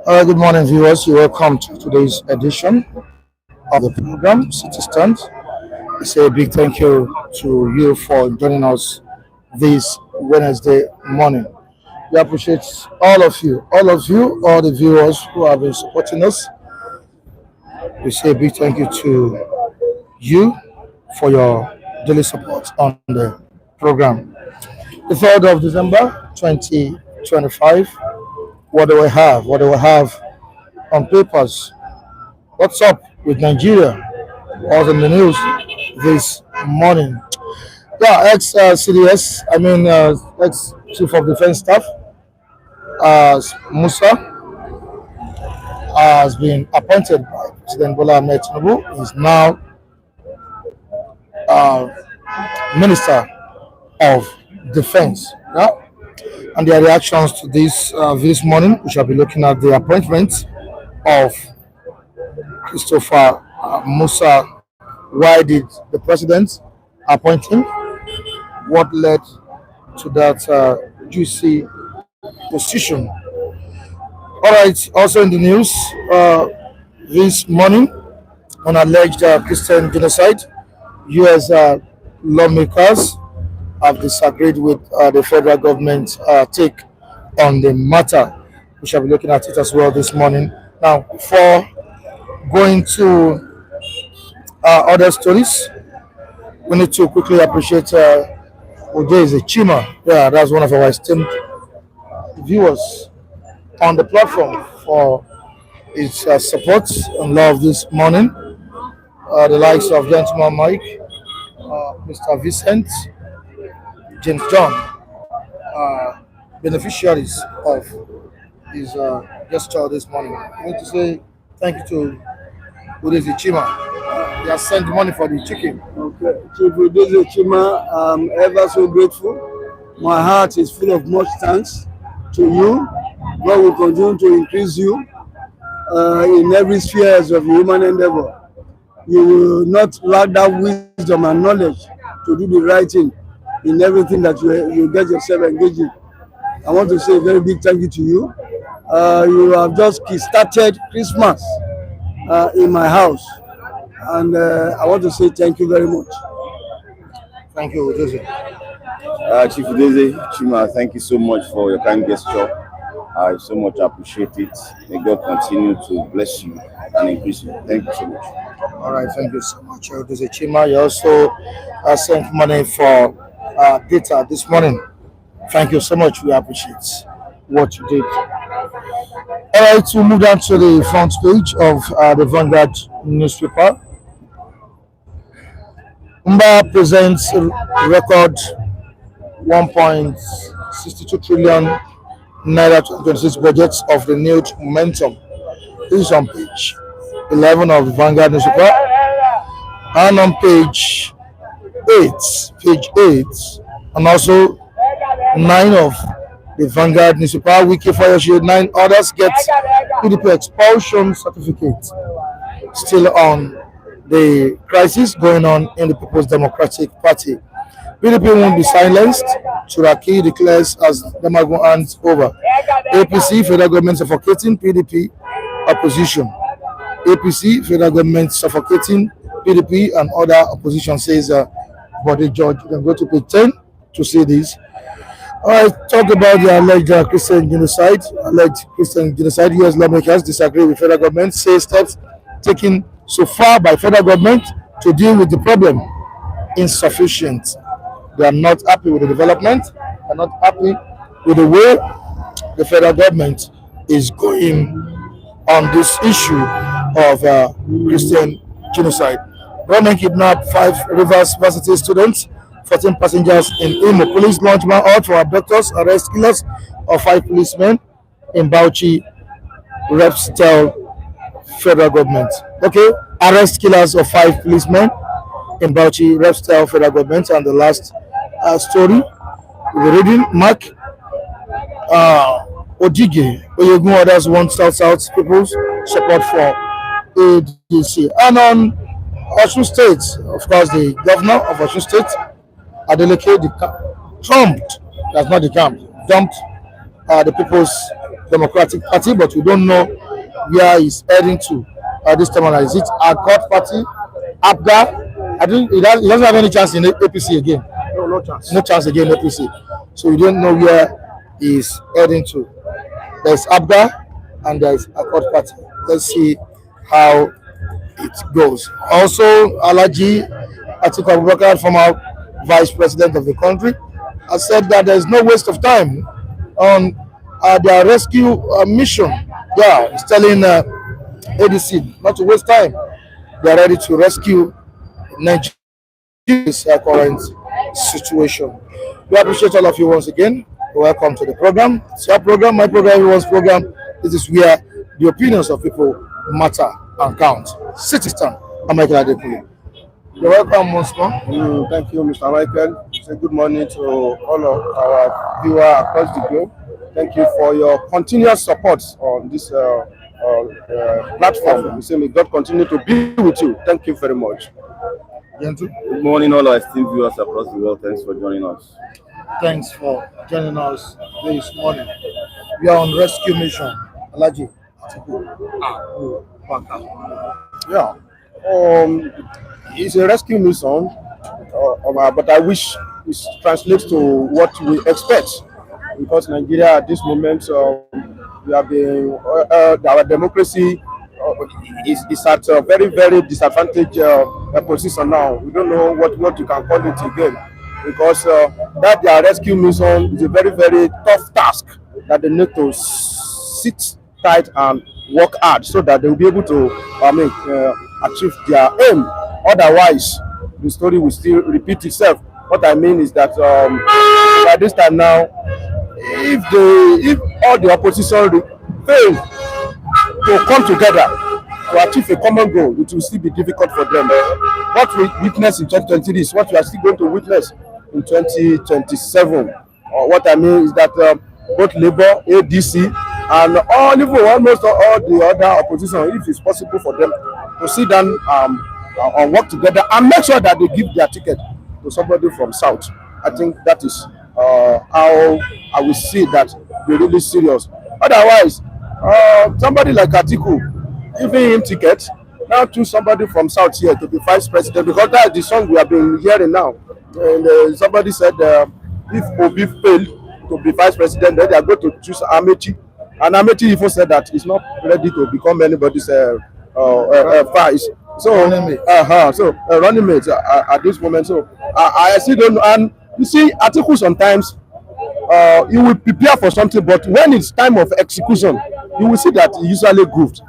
Good morning, viewers. You're welcome to today's edition of the program, City Stand. I say a big thank you to you for joining us this Wednesday morning. We appreciate all the viewers who have been supporting us. We say a big thank you to you for your daily support on the program. The 3rd of December 2025. What do we have? What do we have on papers? What's up with Nigeria? What's in the news this morning? Yeah, CDS, ex Chief of Defense Staff, Musa, has been appointed by President Bola Tinubu. He is now uh, Minister of Defense. Yeah? And their reactions to this morning, we shall be looking at the appointment of Christopher Musa. Why did the president appoint him? What led to that juicy position? All right. Also in the news this morning, on alleged Christian genocide, U.S. Lawmakers have disagreed with the federal government take on the matter. We shall be looking at it as well this morning. Now, before going to other stories, we need to quickly appreciate Ojeze Chima. Yeah, that's one of our esteemed viewers on the platform for his support and love this morning. The likes of Gentleman Mike, Mr. Vincent, James John, beneficiaries of his gesture this morning. I want to say thank you to Udezi Chima. He has sent money for the chicken. Okay, Chief Udezi Chima, I'm ever so grateful. My heart is full of much thanks to you. God will continue to increase you in every sphere of human endeavor. You will not lack that wisdom and knowledge to do the right thing in everything that you get yourself engaged in. I want to say a very big thank you to you. You have just started Christmas in my house, and I want to say thank you very much. Thank you, Joseph. Chief Udeze Chima, thank you so much for your kind gesture. I so much appreciate it. May God continue to bless you and increase you. Thank you so much. All right, thank you so much, Udeze Chima. You also sent money for data this morning. Thank you so much. We appreciate what you did. All right, to move down to the front page of the Vanguard newspaper. Umba presents record 1.62 trillion naira 2026 budgets of renewed momentum. This is on page 11 of the Vanguard newspaper, and on page 8, and also 9 of the Vanguard newspaper. Wiki Fire 9 others get PDP expulsion certificate. Still on the crisis going on in the People's Democratic Party. PDP won't be silenced. Turaki declares as Demago hands over. APC, federal government suffocating PDP opposition. APC, federal government suffocating PDP and other opposition, says Body George. You can go to page 10 to see this. I talk about the alleged Christian genocide. U.S. lawmakers disagree with federal government, say steps taken so far by federal government to deal with the problem insufficient. They are not happy with the development. They are not happy with the way the federal government is going on this issue of Christian genocide. Government kidnapped 5 Rivers Varsity students, 14 passengers in Imo. Police launch manhunt for abductors, arrest killers of 5 policemen in Bauchi. Reps tell federal government. Okay, arrest killers of 5 policemen in Bauchi. Reps tell federal government. And the last story we're reading: Mark Odige Oyegun others want South people's support for ADC. And on Osun State, of course, the governor of Osun State, Adeleke, trumped That's not the camp. Dumped the People's Democratic Party, but we don't know where he's heading to this time around. Is it Accord Party, APGA? I think he doesn't have any chance in APC again. No, no chance. No chance again in APC. So we don't know where he's heading to. There's APGA and there's Accord Party. Let's see how it goes. Also, Alhaji Atiku Abubakar, former Vice President of the country, has said that there is no waste of time on their rescue mission. Yeah, he's telling ADC not to waste time. They are ready to rescue Nigeria's current situation. We appreciate all of you once again. Welcome to the program. It's your program, my program, everyone's program. This is where the opinions of people matter and count. Citizen, I'm Michael Adekule. You're welcome once more. Thank you, Mr. Michael. Say good morning to all of our viewers across the globe. Thank you for your continuous support on this platform. We say may God continue to be with you. Thank you very much. Gentle. Good morning, all our esteemed viewers across the world. Thanks for joining us. Thanks for joining us this morning. We are on rescue mission. Alhaji Atiku Abubakar. Yeah. It's a rescue mission, but I wish it translates to what we expect, because Nigeria at this moment we have been our democracy is at a very, very disadvantaged position now. We don't know what you can call it again, because that their rescue mission is a very, very tough task that they need to sit tight and work hard so that they will be able to achieve their aim. Otherwise, the story will still repeat itself. What I mean is that by this time now, if all the opposition fail to come together to achieve a common goal, it will still be difficult for them. What we witnessed in 2023 is what we are still going to witness in 2027. What I mean is that both Labour, ADC, and almost all the other opposition, if it's possible for them to sit down and work together and make sure that they give their ticket to somebody from South. I think that is how I will see that they're really serious. Otherwise, somebody like Atiku, giving him ticket, now choose somebody from South here to be vice president, because that's the song we have been hearing now. And somebody said if Obi failed to be vice president, then they are going to choose Amechi. And Amechi even said that he's not ready to become anybody's vice. So, running mate at this moment. So, I still don't know. And you see, Atiku sometimes he will prepare for something, but when it's time of execution, you will see that he usually goofed.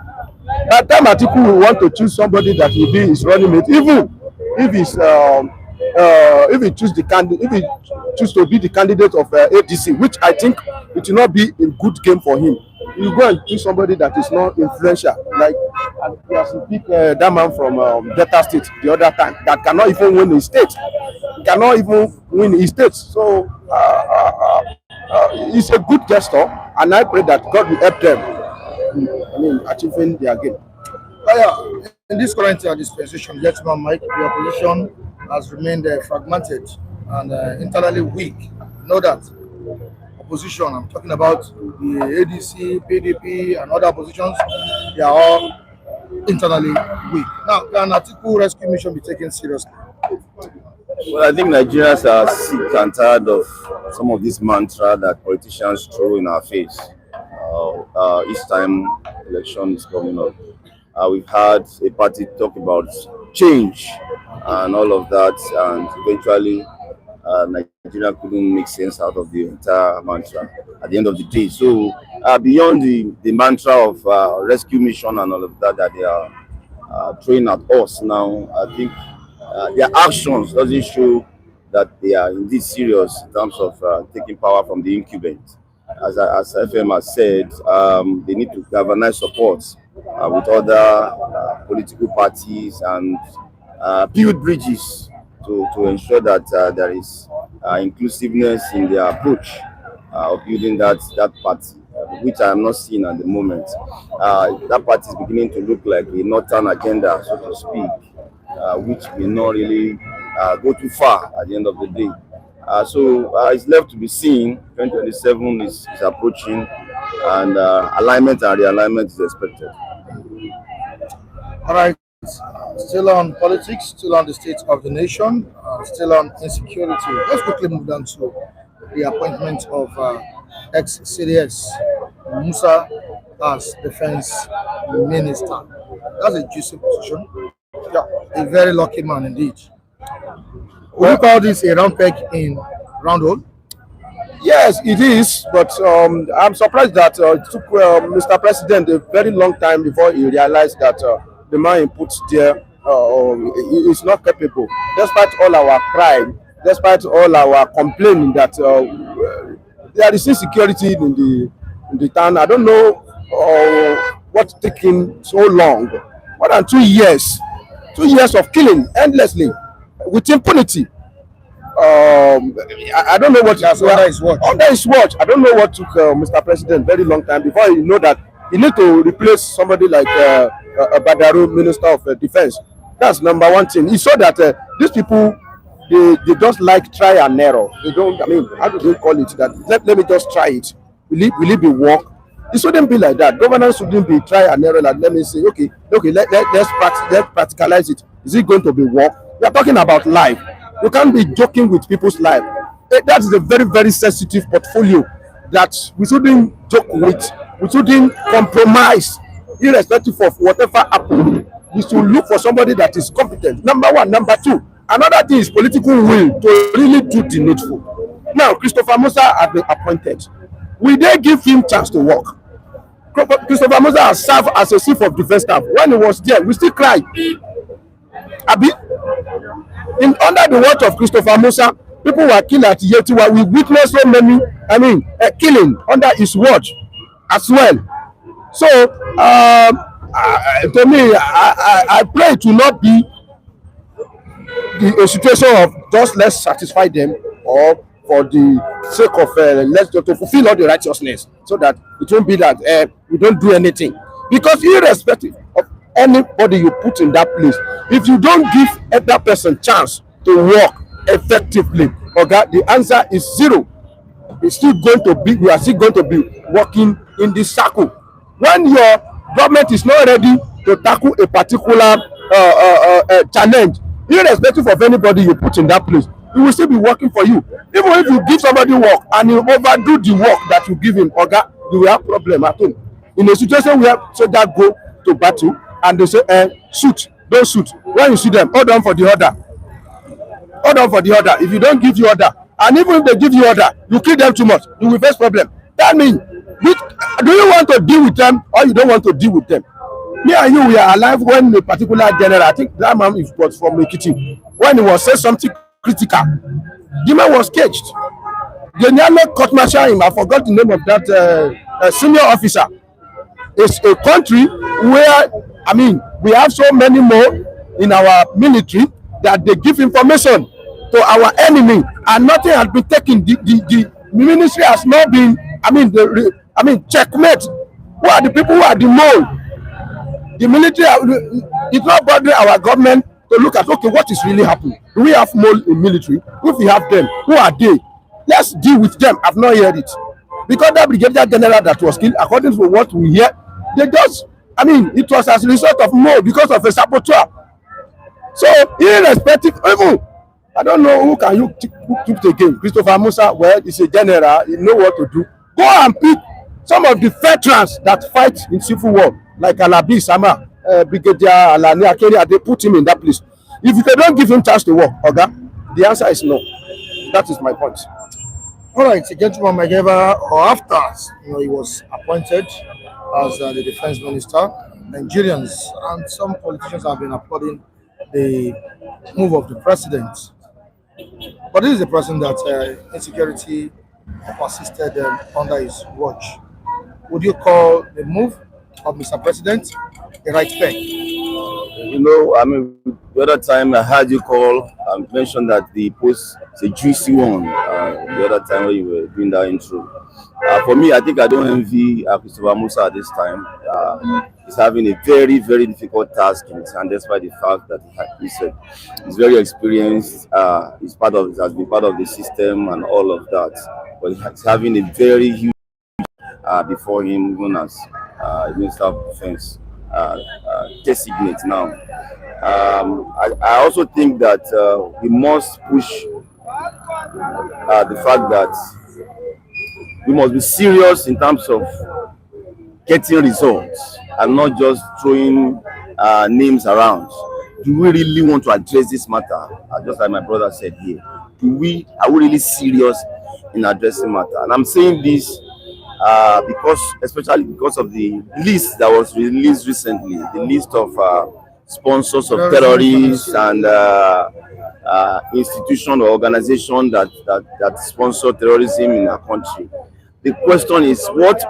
That time Atiku will want to choose somebody that will be his running mate, even if he's if he choose to be the candidate of ADC, which I think it will not be a good game for him. You go and choose somebody that is not influential, like he has to pick that man from Delta State the other time that cannot even win his state. He cannot even win his state. So it's a good gesture, and I pray that God will help them achieving their game. In this current dispensation, gentlemen, Mike, the opposition has remained fragmented and internally weak. You know that opposition, I'm talking about the ADC, PDP, and other oppositions, they are all internally weak. Now, can Atiku rescue mission be taken seriously? Well, I think Nigerians are sick and tired of some of this mantra that politicians throw in our face each time election is coming up. We've had a party talk about change and all of that, and eventually Nigeria couldn't make sense out of the entire mantra at the end of the day. So beyond the mantra of rescue mission and all of that they are throwing at us now, I think their actions doesn't show that they are indeed serious in terms of taking power from the incumbent. As FM has said, they need to galvanize support with other political parties and build bridges to ensure that there is inclusiveness in their approach of building that party, which I am not seeing at the moment. That party is beginning to look like a northern agenda, so to speak, which may not really go too far at the end of the day. So it's left to be seen. 2027 is approaching, and alignment and realignment is expected. All right. Still on politics, still on the state of the nation, still on insecurity. Let's quickly move down to the appointment of ex CDS Musa as defense minister. That's a juicy position. Yeah, a very lucky man indeed. Would you call this a round peg in round hole? Yes, it is, but I'm surprised that it took Mr. President a very long time before he realized that the man he put there is not capable. Despite all our cry, despite all our complaining that there is insecurity in the town. I don't know what's taking so long. More than 2 years, 2 years of killing endlessly with impunity. I don't know what That's under his watch. Under his watch. I don't know what took Mr. President very long time before he know that he need to replace somebody like Badaru, Minister of Defense. That's number one thing. He saw that these people they just like try and error. They don't. I mean, how do they call it? That let me just try it. Will it be work? It shouldn't be like that. Governance shouldn't be try and error. Like let me say, let's practicalize it. Is it going to be work? We are talking about life. You can't be joking with people's life. That is a very, very sensitive portfolio that we shouldn't joke with. We shouldn't compromise, irrespective of whatever happens. We should look for somebody that is competent. Number one. Number two, another thing is political will to really do the needful. Now, Christopher Musa has been appointed. Will they give him chance to work? Christopher Musa has served as a chief of defense staff. When he was there, we still cried. Abi, under the watch of Christopher Musa, people were killed at Yetiwa. We witnessed so many, killing under his watch as well. So, to me, I pray to not be a situation of just let's satisfy them or for the sake of let's to fulfill all the righteousness, so that it won't be that we don't do anything. Because irrespective of anybody you put in that place, if you don't give that person chance to work effectively, okay, the answer is zero. It's still going to be, we are still going to be working in this circle. When your government is not ready to tackle a particular challenge, irrespective of anybody you put in that place, he will still be working for you. Even if you give somebody work and you overdo the work that you give him, okay, you will have problem at home. In a situation where soldiers go to battle and they say, shoot, don't shoot. When you see them, hold on for the order. Hold on for the order. If you don't give the order, and even if they give you order, you kill them too much, you will face problem. That means, do you want to deal with them or you don't want to deal with them? Me and you, we are alive when a particular general, I think that man was from Ekiti, when he was saying something critical, the man was caged. They nearly court-martial him. I forgot the name of that senior officer. It's a country where, we have so many more in our military that they give information to our enemy and nothing has been taken. The ministry has not been, checkmate. Who are the people who are the mole? The military, it's not bothering our government to look at, okay, what is really happening? Do we have mole in military? If we have them, who are they? Let's deal with them. I've not heard it. Because that brigadier general that was killed, according to what we hear, they just, it was as a result of mole because of a saboteur. So, irrespective, even, I don't know who can you keep the game. Christopher Musa, well, he's a general, he know what to do. Go and pick some of the veterans that fight in civil war, like Alabi Sama, Brigadier Alani Akeria, they put him in that place. If they don't give him chance to work, okay, the answer is no. That is my point. All right, gentleman Mageva, or after he was appointed as the defense minister, Nigerians and some politicians have been applauding the move of the president. But this is the president that insecurity persisted under his watch. Would you call the move of Mr. President the right thing? The other time I heard you call and mention that the post is a juicy one. the other time when you were doing that intro. For me, I think I don't envy Christopher Musa at this time. He's having a very, very difficult task in his hand, despite the fact that he's very experienced. Has been part of the system and all of that. But he's having a very huge before him, even as Minister of Defense designate now. I also think that we must push the fact that we must be serious in terms of getting results and not just throwing names around. Do we really want to address this matter? Just like my brother said here, are we really serious in addressing matter? And I'm saying this especially because of the list that was released recently, the list of sponsors of terrorists and institution or organization that sponsor terrorism in our country. The question is, what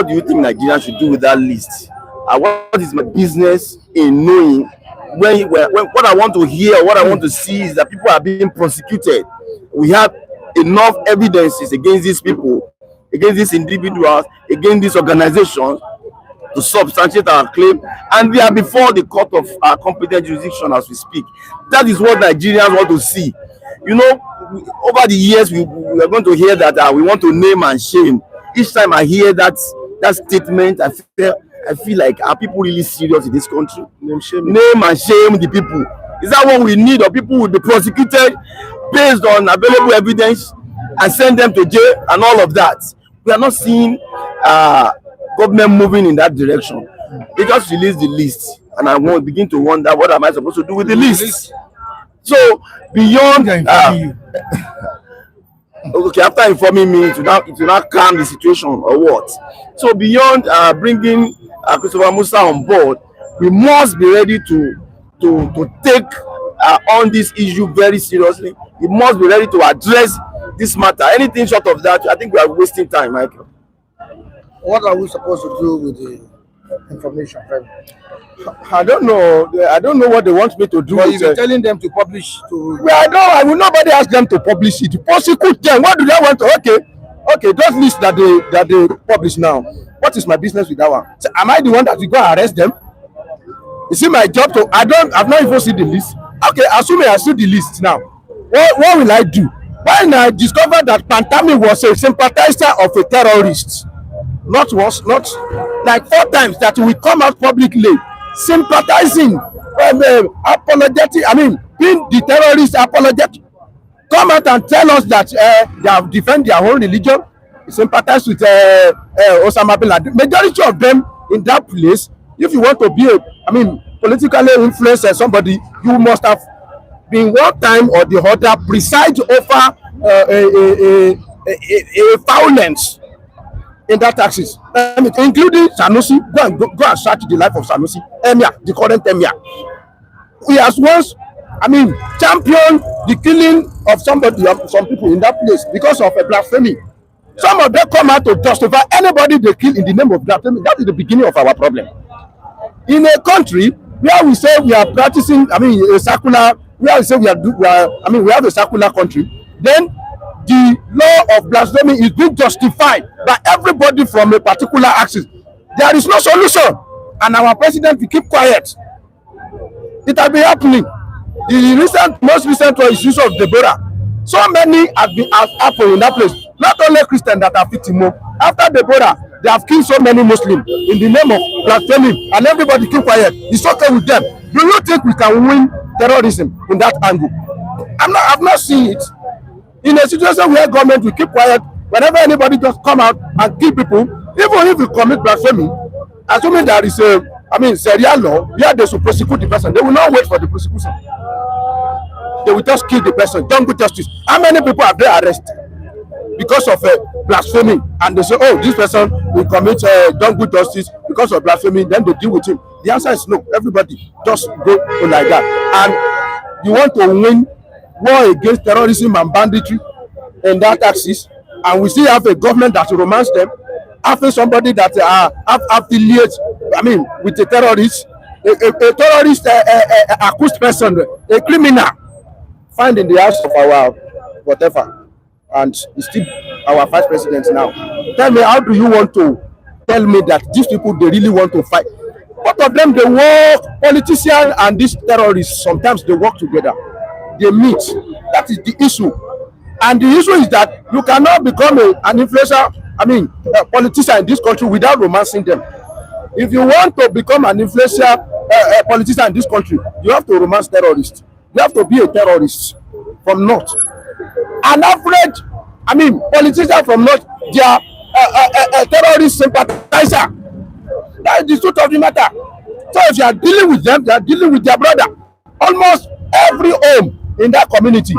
do you think Nigeria should do with that list? What is my business in knowing when what I want to hear, what I want to see is that people are being prosecuted? We have enough evidences against these people, against these individuals, against these organizations to substantiate our claim, and we are before the court of our competent jurisdiction as we speak. That is what Nigerians want to see. You know, over the years we are going to hear that we want to name and shame. Each time I hear that statement, I feel like, are people really serious in this country? Name and shame the people. Is that what we need? Or people will be prosecuted based on available evidence and send them to jail and all of that? We are not seeing government moving in that direction. They just released the list, and I won't begin to wonder, what am I supposed to do with the list? So beyond okay, after informing me, it will not calm the situation or what? So beyond bringing Christopher Musa on board, we must be ready to take on this issue very seriously. We must be ready to address this matter. Anything short of that, I think we are wasting time, Michael. What are we supposed to do with the information? I don't know. I don't know what they want me to do. But you're telling them to publish. Well, I will nobody ask them to publish it. Prosecute them. What do they want to? Okay, those lists that they publish now. What is my business with that one? So, am I the one that will go arrest them? Is it my job to? I've not even seen the list. Okay, assuming I see the list now, what will I do? When I discovered that Pantami was a sympathizer of a terrorist, not like 4 times that we come out publicly sympathizing, apologetic. I mean, being the terrorist apologetic, come out and tell us that they have defended their own religion, sympathize with Osama bin Laden. Majority of them in that place, if you want to be politically influenced somebody, you must have been one time or the other preside over a violence in that axis, including Sanusi. Go and search the life of Sanusi, Emir, the current Emir. He has once, championed the killing of some people in that place because of a blasphemy. Some of them come out to justify anybody they kill in the name of blasphemy. That is the beginning of our problem. In a country where we say we are practicing, a secular, where we say we have a secular country, then the law of blasphemy is being justified by everybody from a particular axis. There is no solution, and our president will keep quiet. It has been happening. The most recent one is use of Deborah. So many have happened in that place. Not only Christians that are victims. After Deborah, they have killed so many Muslims in the name of blasphemy, and everybody keep quiet. It's okay with them. Do you think we can win terrorism in that angle? I've not seen it. In a situation where government will keep quiet, whenever anybody just come out and kill people, even if you commit blasphemy, assuming there is Sharia law where they should prosecute the person, they will not wait for the prosecution. They will just kill the person. Don't do justice. How many people have they arrested because of blasphemy? And they say, oh, this person will commit don't do justice because of blasphemy. Then they deal with him. The answer is no. Everybody just go like that. And you want to win war against terrorism and banditry in that axis, and we still have a government that romance them, after somebody that affiliates, with a terrorist, a terrorist, accused person, a criminal, find in the house of our whatever, and he's still our vice president now. Tell me, how do you want to tell me that these people, they really want to fight? Both of them, they work, politicians and these terrorists, sometimes they work together. They meet. That is the issue. And the issue is that you cannot become an influencer, a politician in this country without romancing them. If you want to become an influencer, a politician in this country, you have to romance terrorists. You have to be a terrorist from North. An average, politician from North, they are a terrorist sympathizer. That is the truth of the matter. So if you are dealing with them, they are dealing with their brother. Almost every home in that community,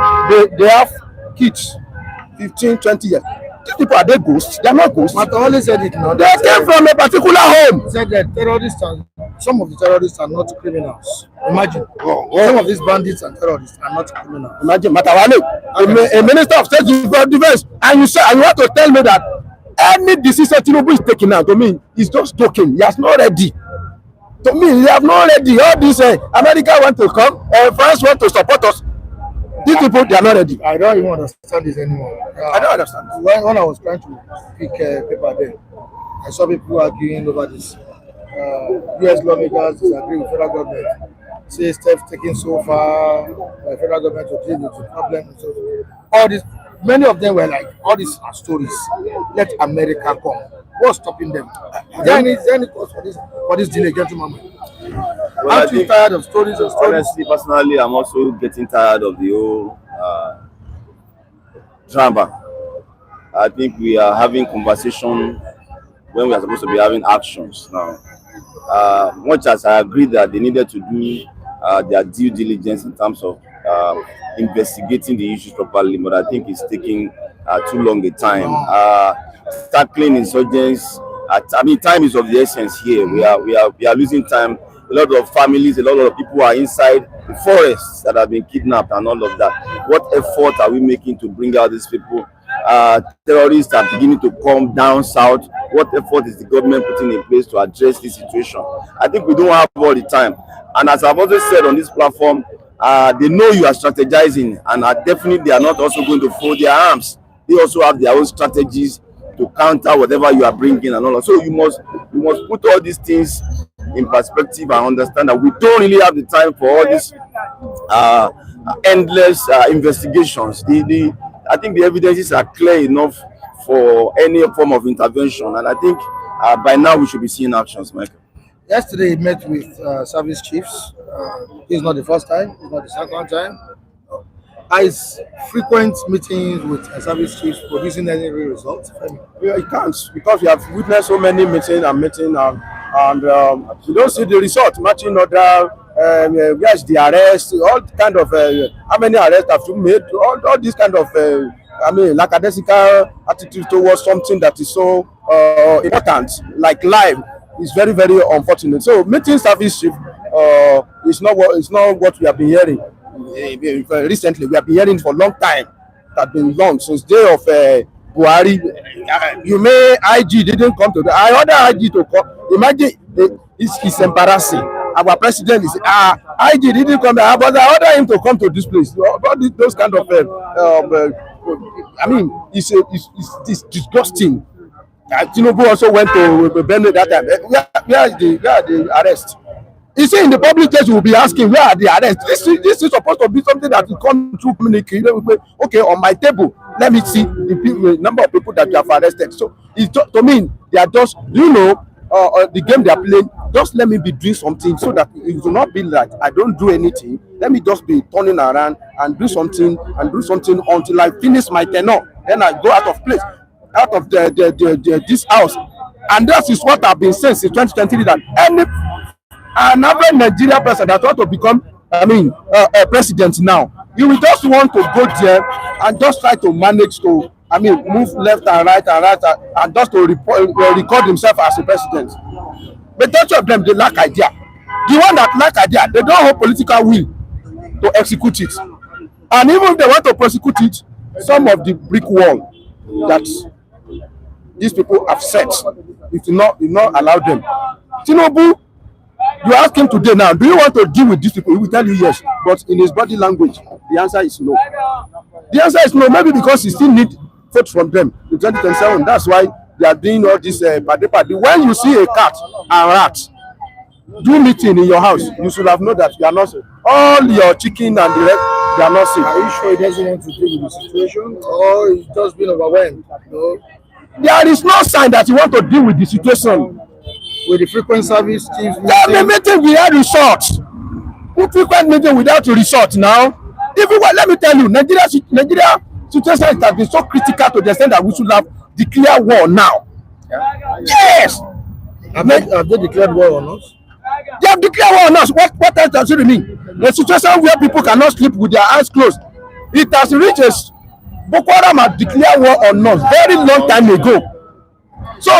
they have kids, 15, 20 years. These people, are they ghosts? They are not ghosts. Matawale said it now. They came from a particular home. He said that some of the terrorists are not criminals. Imagine. Some of these bandits and terrorists are not criminals. Imagine Matawale, a minister of state defense, and you want to tell me that any decision Tinubu is taking now, to me, he's just joking. He has not ready. To me, he have not ready. All this America want to come, France want to support us. These people, they are not ready. I don't even understand this anymore. I don't understand. When I was trying to pick paper there, I saw people arguing over this. US lawmakers disagree with federal government. Say steps taken so far by federal government to deal with the problem. So all this, many of them were like, all these are stories. Let America come. What's stopping them? Is there any cause for this delay, gentlemen? Well, Aren't you tired of stories and stories? Honestly, personally, I'm also getting tired of the whole drama. I think we are having conversation when we are supposed to be having actions now. Much as I agree that they needed to do their due diligence in terms of investigating the issues properly, but I think it's taking too long a time. Tackling insurgents, time is of the essence here. We are losing time. A lot of families, a lot of people are inside the forests that have been kidnapped and all of that. What effort are we making to bring out these people? Terrorists are beginning to come down south. What effort is the government putting in place to address this situation? I think we don't have all the time. And as I've always said on this platform, they know you are strategizing, and definitely they are not also going to fold their arms. They also have their own strategies to counter whatever you are bringing and all that. So you must put all these things in perspective and understand that we don't really have the time for all these endless investigations. I think the evidences are clear enough for any form of intervention, and I think by now we should be seeing actions, Michael. Yesterday, he met with service chiefs. It's not the first time, it's not the second time. His frequent meetings with service chiefs producing any real results? Yeah, it can't, because we have witnessed so many meetings and we don't see the result. Matching order, where's the arrest, all kind of how many arrests have you made, all this kind of lackadaisical attitude towards something that is so important, like life, is very, very unfortunate. So meeting service chief is not what we have been hearing. Recently, we have been hearing for a long time. That been long since day of Buhari. You may IG didn't come to the. I order IG to come. Imagine it's embarrassing. Our president is IG didn't come there, but I order him to come to this place. Those kind of it's disgusting. Tinubu also went to Benue that time. Where are the arrest? You see, in the public place, you will be asking, where are the arrests? This is supposed to be something that will come through communication. Okay, on my table, let me see the number of people that you have arrested. So, to me, they are just, the game they are playing, just let me be doing something so that it will not be like I don't do anything. Let me just be turning around and do something until I finish my tenure. Then I go out of place, out of this house. And that is what I've been saying since 2023, that another Nigerian person that want to become, a president now, you will just want to go there and just try to manage to, move left and right and just to record himself as a president. But most of them, they lack idea. The one that lack idea, they don't have political will to execute it. And even if they want to prosecute it, some of the brick wall that these people have set, it will not allow them. Tinubu, you ask him today now, do you want to deal with these people? He will tell you yes, but in his body language, the answer is no. The answer is no, maybe because he still need vote from them in 2027. That's why they are doing all this party. When you see a cat and rat do meeting in your house, you should have known that you are not safe. All your chicken and the rest, they are not safe. Are you sure he doesn't want to deal with the situation, or he's just been overwhelmed? There is no sign that you want to deal with the situation. With the frequent service chiefs, The meeting without resort. Who frequent meeting without resort now? Even let me tell you, Nigeria situation has been so critical to the extent that we should have declared war now. Yes. Have they declared war on us? They have declared war on us. What else does it mean? The situation where people cannot sleep with their eyes closed. It has reached a Boko Haram has declared war on us very long time ago. So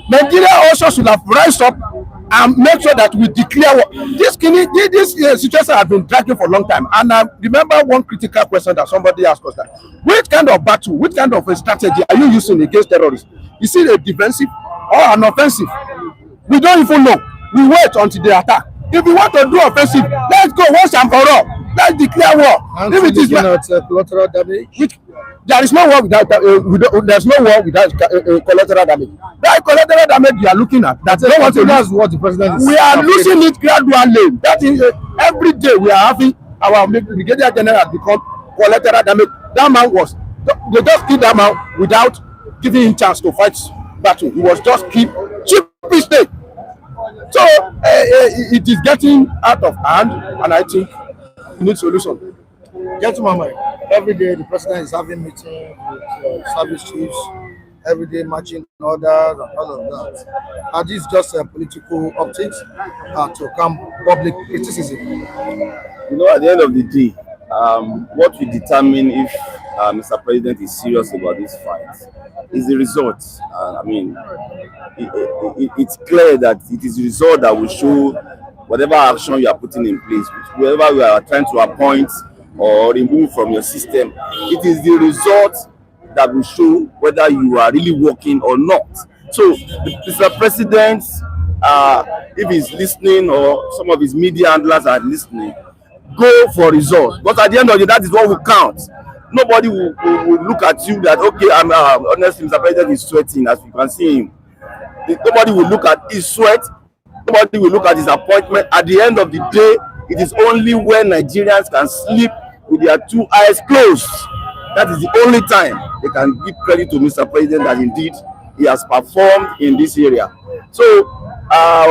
Nigeria also should have rise up and make sure that we declare war. This situation has been dragging for a long time. And I remember one critical question that somebody asked us: that which kind of battle, which kind of a strategy are you using against terrorists? Is it a defensive or an offensive? We don't even know. We wait until they attack. If we want to do offensive, let's go once and for all. Let's declare war. And if it is not collateral damage, there is no war without there's no war without collateral damage. That collateral damage you are looking at, that's what the president is. We are losing it gradually. That is every day we are having our brigadier general has become collateral damage. That man was, they just killed that man without giving him chance to fight battle. He was just keep cheap mistake. So it is getting out of hand, and I think we need solution. Gentlemen, every day the president is having meetings with service chiefs, every day marching orders and all of that. Are these just political optics to calm public criticism? You know, at the end of the day, what will determine if Mr. President is serious about this fight is the results. I mean, it's clear that it is the result that will show whatever action you are putting in place, whoever you are trying to appoint or remove from your system. It is the result that will show whether you are really working or not. So, Mr. President, if he's listening or some of his media handlers are listening, go for results. But at the end of the day, that is what will count. Nobody will look at you that, okay, I'm honestly, Mr. President is sweating, as you can see him. Nobody will look at his sweat. Nobody will look at his appointment. At the end of the day, it is only when Nigerians can sleep with their two eyes closed. That is the only time they can give credit to Mr. President that indeed he has performed in this area. So,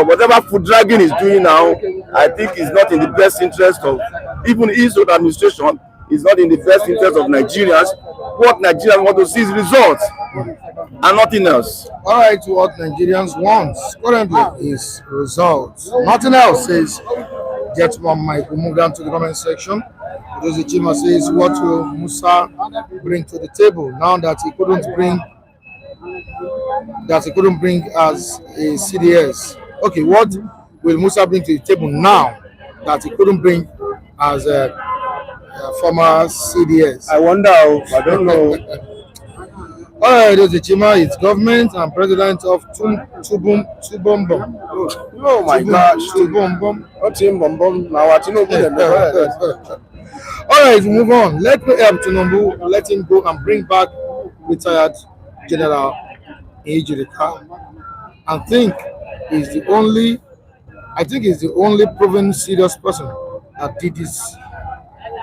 whatever food dragging is doing now, I think is not in the best interest of even his own administration. Is not in the best interest of Nigerians. What Nigerians want to see is results and nothing else. All right, what Nigerians want currently is results. Nothing else says. Gentleman Mike, we move down to the comment section. Those Chima says, what will Musa bring to the table now that he couldn't bring as a CDS? Okay, what will Musa bring to the table now that he couldn't bring as a former CDS? I wonder, I don't know. All right, those Chima, it's government and president of Tubumbum. Oh my gosh. Tubumbum. Now Tinubu. All right, we move on. Let me help Tinubu, let him go and bring back retired General Ejirika. I think he's the only proven serious person that did this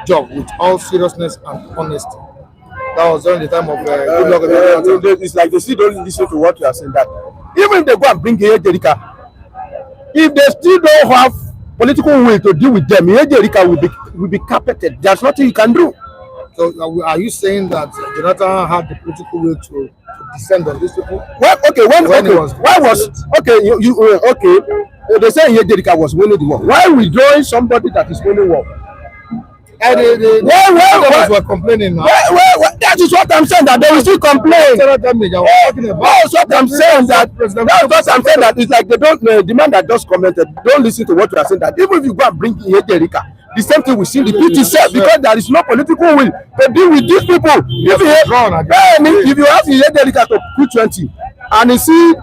job with all seriousness and honesty. That was during the time of Goodluck. It's like they still don't listen to what you are saying. That even if they go and bring Ejirika, if they still don't have political will to deal with them, Ejirika will be carpeted. There's nothing you can do. So are you saying that Jonathan had the political will to descend on these people? Well, okay, they say Ejirika was winning the war. Why withdrawing somebody that is winning war? Were complaining now. That is what I'm saying, that they will still complain. That's what I'm saying, that it's like they don't, the man that just commented, don't listen to what you are saying, that even if you go and bring Ejirika, the same thing will still repeat itself, because there is no political will to deal with these people. If you ask Ejirika to put 20 and you see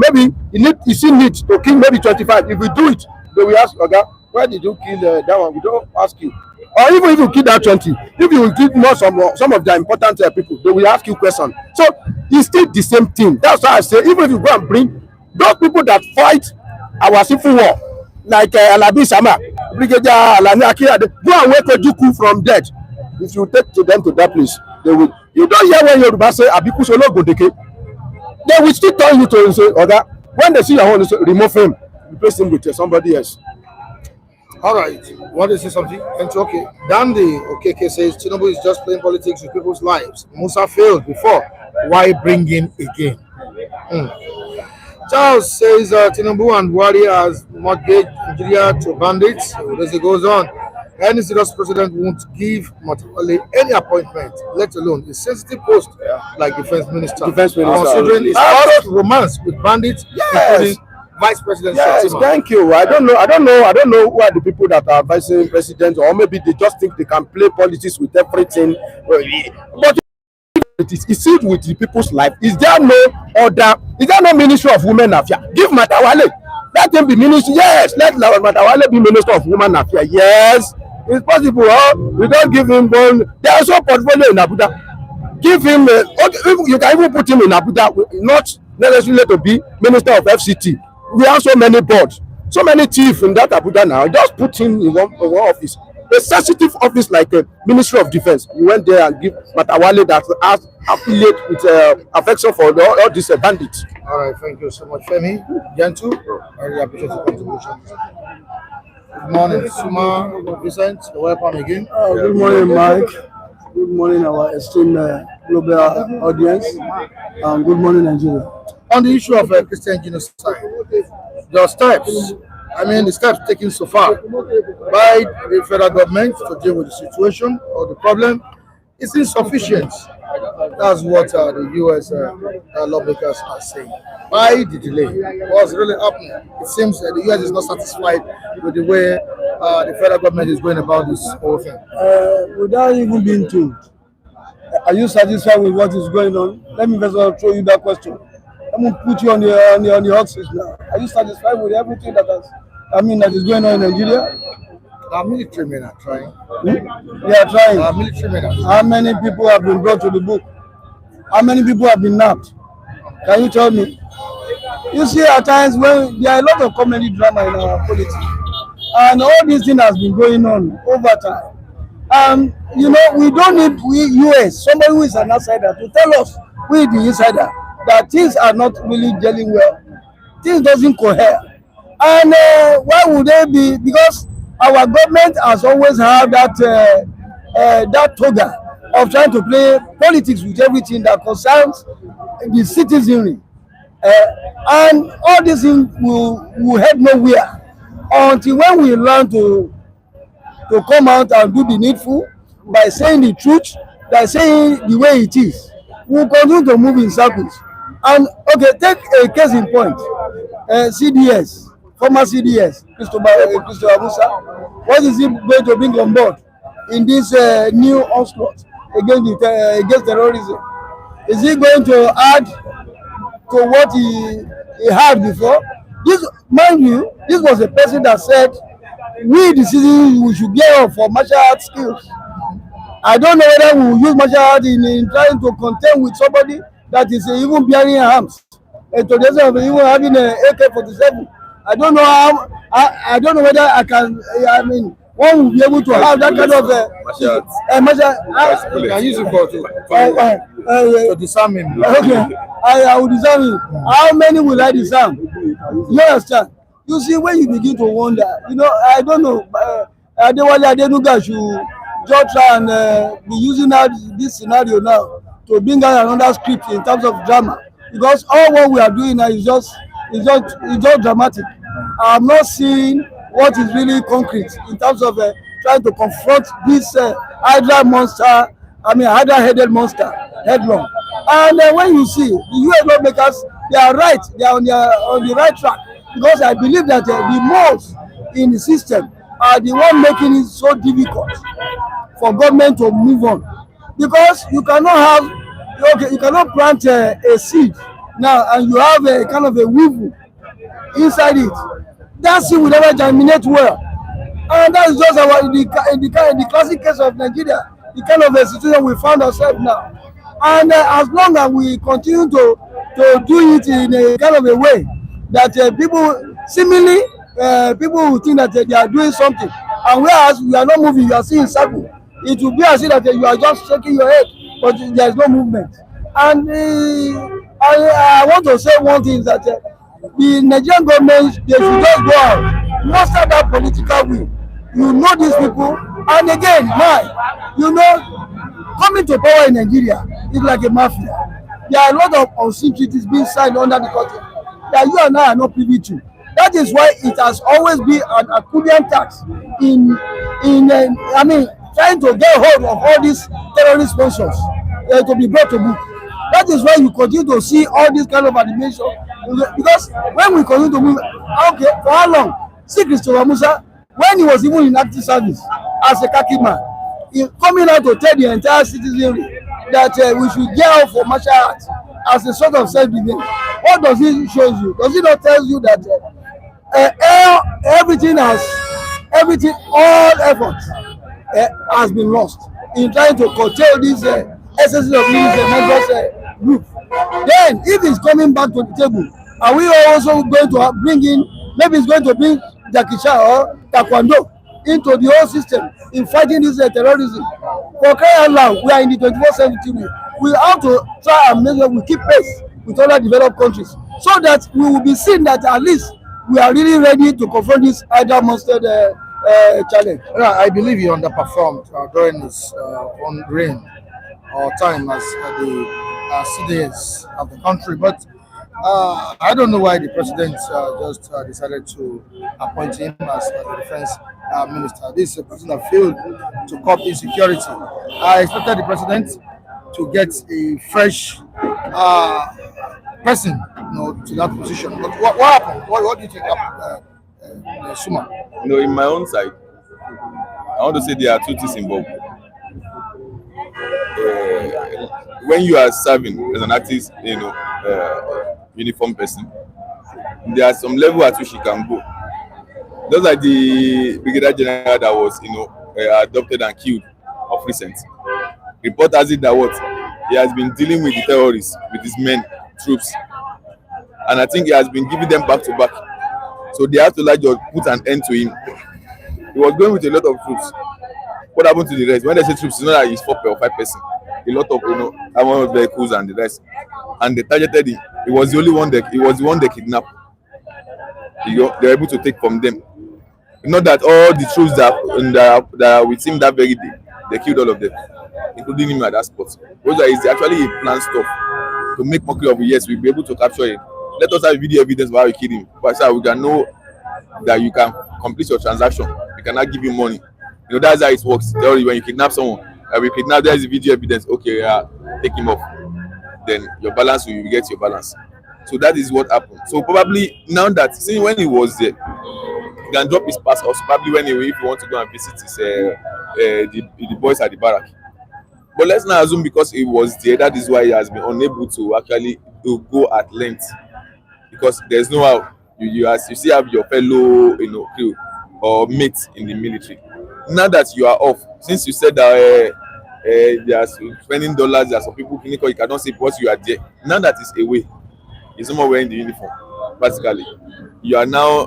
maybe you see need to kill maybe 25, if you do it, they will ask, okay, why did you kill that one? We don't ask you. Or even if you kill that 20, if you will kill more some of the important people, they will ask you questions. So it's still the same thing. That's why I say, even if you go and bring those people that fight our civil war, like Alabi Sama, Brigadier Alani Akiyade, go and wake Ojukwu from death. If you take to them to that place, they will. You don't hear when Yoruba say Abiku Solo Godeke. They will still tell you to say, okay, when they see your own, remove him, replace him with somebody else. All right. Want to say something? And okay. Dandy Okeke says Tinubu is just playing politics with people's lives. Musa failed before. Why bring him again? Charles says Tinubu and Buhari has mortgaged Nigeria to bandits. As it goes on, any serious president won't give Matawale any appointment, let alone a sensitive post like defense minister. Considering his past romance with bandits, including Vice President. Yes, thank you. I don't know who are the people that are vice president, or maybe they just think they can play politics with everything. But it's sealed with the people's life. Is there no Ministry of Women Affairs? Give Matawale. Let him be minister. Yes, let Matawale be Minister of Women Affairs. Yes, it's possible. We don't give him one. There is no portfolio in Abuja. Give him. You can even put him in Abuja, not necessarily to be Minister of FCT. We have so many boards, so many chiefs in that Abuja now. Just put him in one office, a sensitive office like a Ministry of Defense. You went there and give Matawale that has affiliate with affection for all these bandits. All right, thank you so much, Femi. Gentle, I really appreciate your contribution. Good morning, Suma, Vincent. Welcome again. Good morning, Mike. Good morning, our esteemed global audience. Good morning, Nigeria. On the issue of Christian genocide, there are steps. The steps taken so far by the federal government to deal with the situation or the problem is insufficient. That's what the U.S. Lawmakers are saying. Why the delay? What's really happening? It seems that the U.S. is not satisfied with the way the federal government is going about this whole thing. Without even being told, are you satisfied with what is going on? Let me first of all throw you that question. Let me put you on the hot seat now. Are you satisfied with everything that is going on in Nigeria? Our military men are trying. They are trying. Our military men are trying. How many people have been brought to the book? How many people have been nabbed? Can you tell me? You see, at times when there are a lot of comedy drama in our politics, and all this thing has been going on over time. We don't need US, somebody who is an outsider, to tell us, we the insider, that things are not really gelling well. Things doesn't cohere. And why would they be? Because our government has always had that toga of trying to play politics with everything that concerns the citizenry. And all these things will head nowhere until when we learn to come out and do the needful by saying the truth, by saying the way it is. We'll continue to move in circles. And okay, take a case in point. CDS, former CDS, Christopher Musa. What is he going to bring on board in this new onslaught against terrorism? Is he going to add to what he had before? Mind you, this was a person that said, we the citizens, we should gear up for martial art skills. I don't know whether we will use martial art in trying to contend with somebody that is even bearing arms. And to the extent of even having an AK-47. I don't know how. I don't know whether I can. One will be able to have that kind of martial. You can use it to disarm him. Okay, I will disarm him. How many will I disarm? You understand? You see, when you begin to wonder, I don't know. Adewale Adenuga should just try and be using this scenario now to bring out another script in terms of drama, because all what we are doing now is just dramatic. I'm not seeing what is really concrete in terms of trying to confront this hydra-headed monster headlong. And when you see the US lawmakers, they are right, they are on the right track, because I believe that the moles in the system are the one making it so difficult for government to move on. Because you cannot plant a seed now and you have a kind of a weevil inside it. that seed will never germinate well. And that is just our in the classic case of Nigeria, the kind of a situation we found ourselves now. And as long as we continue to do it in a kind of a way that people seemingly people will think that they are doing something, and whereas we are not moving, you are seeing circle. It will be as if that you are just shaking your head, but there is no movement. And I want to say one thing, that the Nigerian government, they should just go out, muster that political will. You know these people, and again, coming to power in Nigeria is like a mafia. There are a lot of unseen treaties being signed under the country that you and I are not privy to. That is why it has always been an Herculean tax trying to get hold of all these terrorist sponsors to be brought to book. That is why you continue to see all this kind of animation, because when we continue to move, okay, for how long? See Christopher Musa, when he was even in active service as a khaki man, he coming out to tell the entire citizenry that we should get out for martial arts as a sort of self-defense. What does it show you? Does it not tell you that all effort has been lost in trying to curtail this excesses of these members group? Then, if he's coming back to the table, are we also going to bring in? Maybe he's going to bring Jackie Chan or Taekwondo into the whole system in fighting this terrorism. For crying out loud, we are in the 21st century. We have to try and make sure we keep pace with other developed countries, so that we will be seen that at least we are really ready to confront this either monster challenge. Yeah, I believe he underperformed during his own reign or time as the CDS of the country. But I don't know why the president just decided to appoint him as the defense minister. This is a person that failed to curb insecurity. I expected the president to get a fresh person, to that position. But what happened? What do you think happened, Suma? In my own side, I want to say there are two things involved. When you are serving as an active, uniform person, there are some level at which you can go. Just like the brigadier general that was, adopted and killed of recent. Report has it that he has been dealing with the terrorists, with his men, troops, and I think he has been giving them back to back. So they have to just put an end to him. He was going with a lot of troops. What happened to the rest? When they say troops, it's not that he's 4 or 5 person. A lot of armored vehicles and the rest. And they targeted him. He was the one they kidnapped. They were able to take from them. Not that all the troops that are with him that very day, they killed all of them, including him at that spot. Those is actually a planned stuff to make mockery of it. Yes, we'll be able to capture it. Let us have video evidence of how you killed him. But so we can know that you can complete your transaction. We cannot give you money. That's how it works. When you kidnap someone, we kidnap, there is video evidence. Okay, take him off. Then your balance will get your balance. So that is what happened. So probably now that, see, when he was there, he can drop his pass. Also probably if you want to go and visit his the boys at the barrack. But let's not assume because he was there, that is why he has been unable to actually go at length. Because there's no how you still have your fellow crew or mates in the military. Now that you are off, since you said that they are spending dollars, there are some people you cannot say because you are there. Now that is away, it's no more wearing the uniform. Basically, you are now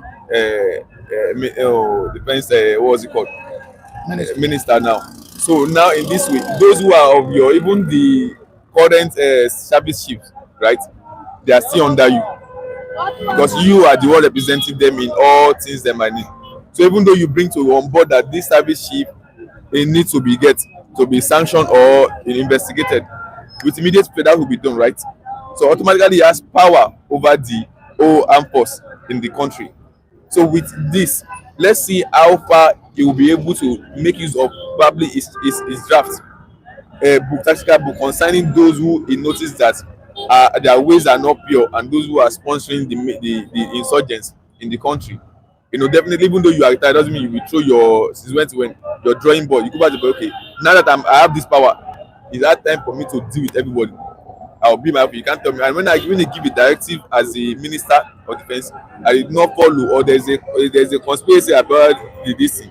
defense. What's it called? Minister now. So now in this way, those who are of your even the current service chiefs, right? They are still under you. Because you are the one representing them in all things they might need. So even though you bring on board that this service chief, it needs to be sanctioned or investigated, with immediate effect that will be done, right? So automatically he has power over the whole armed force in the country. So with this, let's see how far he will be able to make use of probably his draft tactical book concerning those who he noticed that their ways are not pure, and those who are sponsoring the insurgents in the country. Definitely, even though you are retired, doesn't mean you will throw your drawing board. You go back to okay. Now that I have this power, it's that time for me to deal with everybody. I'll be my, you can't tell me. And when they give a directive as a minister of defense, I did not follow, or there's a conspiracy about the DC,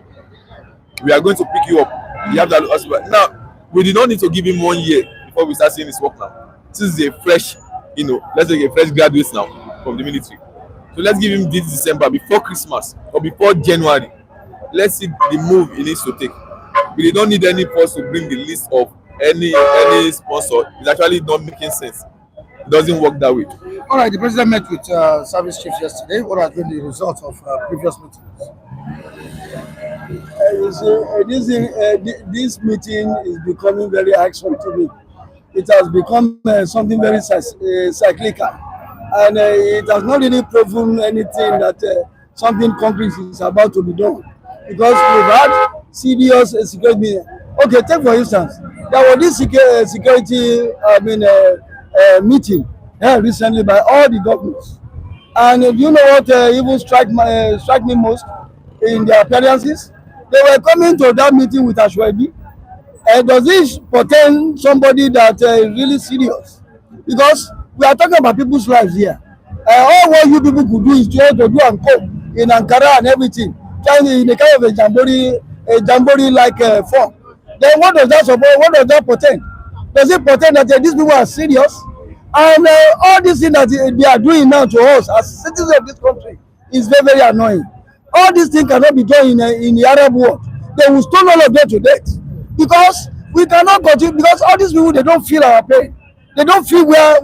we are going to pick you up. You have that. Now, we did not need to give him 1 year before we start seeing his work now. This is a fresh, let's say a fresh graduate now from the military. So let's give him this December before Christmas or before January. Let's see the move he needs to take. We don't need any force to bring the list of any sponsor. It's actually not making sense. It doesn't work that way. All right, the president met with service chiefs yesterday. What has been the result of previous meetings? This meeting is becoming very irksome to me. It has become something very cyclical, and it has not really proven anything that something concrete is about to be done. Because we've had CDS security. Okay, take for instance, there was this security meeting recently by all the governors, and you know what even strike me most in their appearances? They were coming to that meeting with Ashwebi. Does this portend somebody that is really serious? Because we are talking about people's lives here. All what you people could do is to do and come in Ankara and everything, trying in a kind of a jamboree like form. Then what does that support? What does that portend? Does it portend that these people are serious? And all these things that they are doing now to us as citizens of this country is very, very annoying. All these things cannot be done in the Arab world. They will stone all of them to death. Because we cannot continue, because all these people, they don't feel our pain. They don't feel where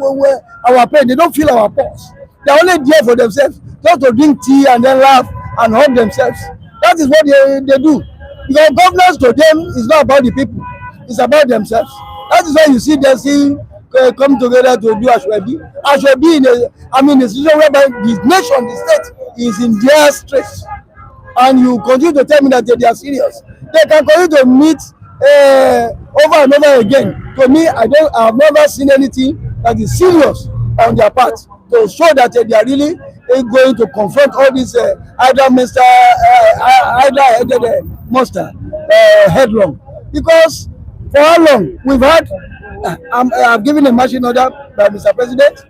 our pain, they don't feel our pulse. They're only there for themselves, just to drink tea and then laugh and hug themselves. That is what they do. Because governance to them is not about the people, it's about themselves. That is why you see them come together to do Ashwebi. Ashwebi in a situation whereby the nation, the state is in their stress. And you continue to tell me that they are serious. They can continue to meet over and over again. To me, I have never seen anything that is serious on their part to show that they are really going to confront all this either monster headlong. Because for how long we've had, I've given a marching order by Mr. President.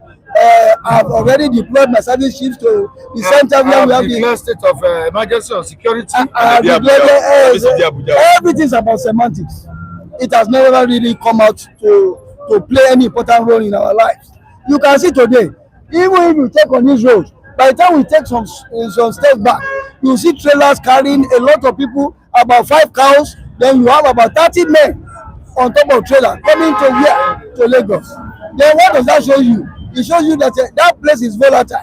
I've already deployed my service chiefs to the center where we have the state of emergency or security. Everything's about semantics. It has never really come out to play any important role in our lives. You can see today, even if you take on this road, by the time we take some steps back, you see trailers carrying a lot of people, about 5 cows, then you have about 30 men on top of trailer coming to where? To Lagos. Then what does that show you? It shows you that that place is volatile.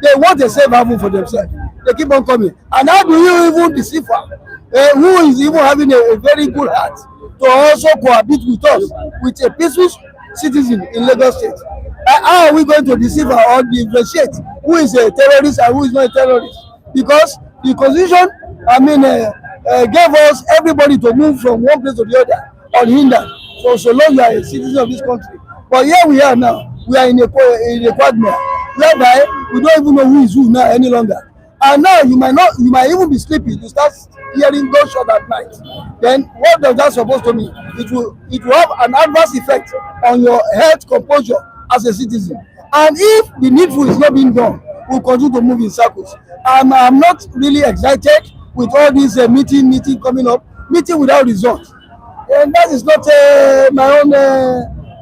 They want a safe haven for themselves. They keep on coming. And how do you even decipher who is even having a very good heart to also cohabit with us, with a peaceful citizen in Lagos State? How are we going to deceive or differentiate who is a terrorist and who is not a terrorist? Because the Constitution, gave us everybody to move from one place to the other unhindered. So long you are a citizen of this country. But here we are now. We are in a quagmire whereby we don't even know who is who now any longer. And now you might even be sleeping. You start hearing gunshot at night. Then what does that supposed to mean? It will have an adverse effect on your health composure as a citizen. And if the needful is not being done, we'll continue to move in circles. I'm not really excited with all these meeting coming up, meeting without results. And that is not my own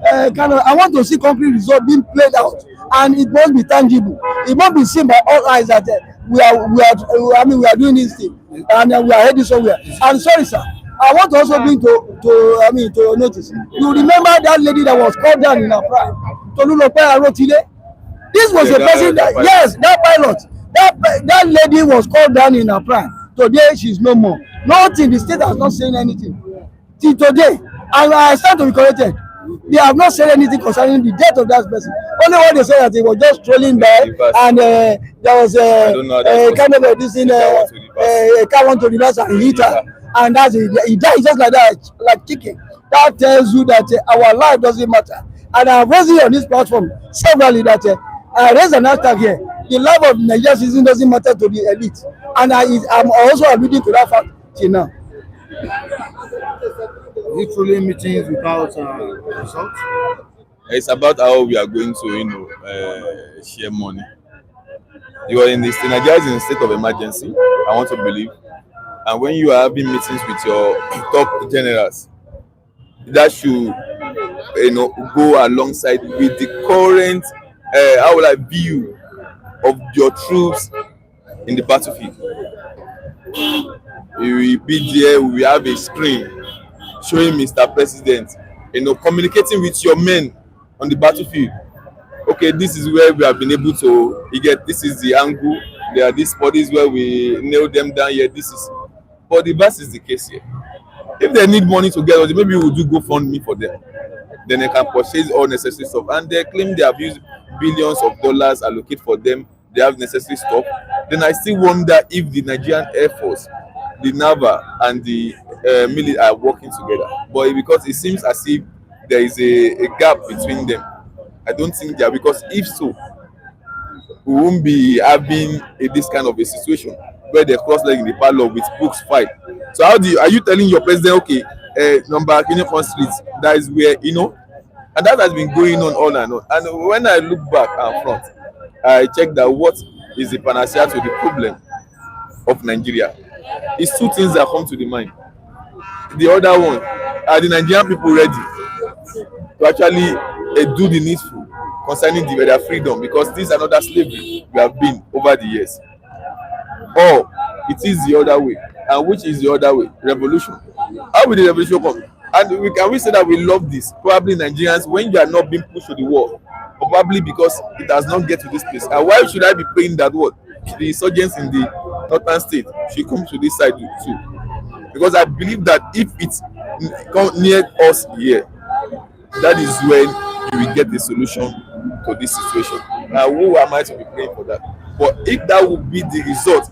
I want to see concrete results being played out, and it must be tangible. It must be seen by all eyes that we are doing this thing, and we are heading somewhere. And sorry, sir, I want to also bring to notice. You remember that lady that was called down in her prime, Tolulope Arotile? This was a person that pilot. That lady was called down in her prime. Today she's no more. Nothing. The state has not said anything till today, and I stand to be corrected. They have not said anything concerning the death of that person. Only what they said that he was just strolling by, and there was a kind of a car went to reverse and hit her, and he died just like that, like chicken. That tells you that our life doesn't matter. And I have raised it on this platform severally that I raised an hashtag here. The life of Nigerian citizens doesn't matter to the elite, and I'm also alluding to that fact till now. Literally meetings without results. It's about how we are going to, share money. You are in this Nigeria is in a state of emergency. I want to believe, and when you are having meetings with your top generals, that should go alongside with the current how will I view of your troops in the battlefield. We will be there. We will have a screen showing Mr. President, communicating with your men on the battlefield. Okay, this is where we have been able to get. This is the angle. There are these bodies where we nail them down here. This is, but the verse is the case here. If they need money to get us, maybe we'll do GoFundMe for them. Then they can purchase all necessary stuff. And they claim they have used billions of dollars allocated for them. They have necessary stuff. Then I still wonder if the Nigerian Air Force, the Naval, and the military are working together. But because it seems as if there is a gap between them, I don't think they are. Because if so, we won't be having this kind of a situation where they cross leg in the parlor with books fight. So are you telling your president, okay, number Unicorn Streets, that is where, and that has been going on and on. And when I look back and front, I check that what is the panacea to the problem of Nigeria. It's two things that come to the mind. The other one, are the Nigerian people ready to actually do the needful concerning their freedom? Because this is another slavery we have been over the years. Or it is the other way. And which is the other way? Revolution. How will the revolution come? And we say that we love this? Probably Nigerians, when you are not being pushed to the wall, probably because it has not get to this place. And why should I be praying that what the insurgents in the northern state should come to this side too? Because I believe that if it's near us here, that is when you will get the solution to this situation. Now, who am I to be praying for that? But if that would be the result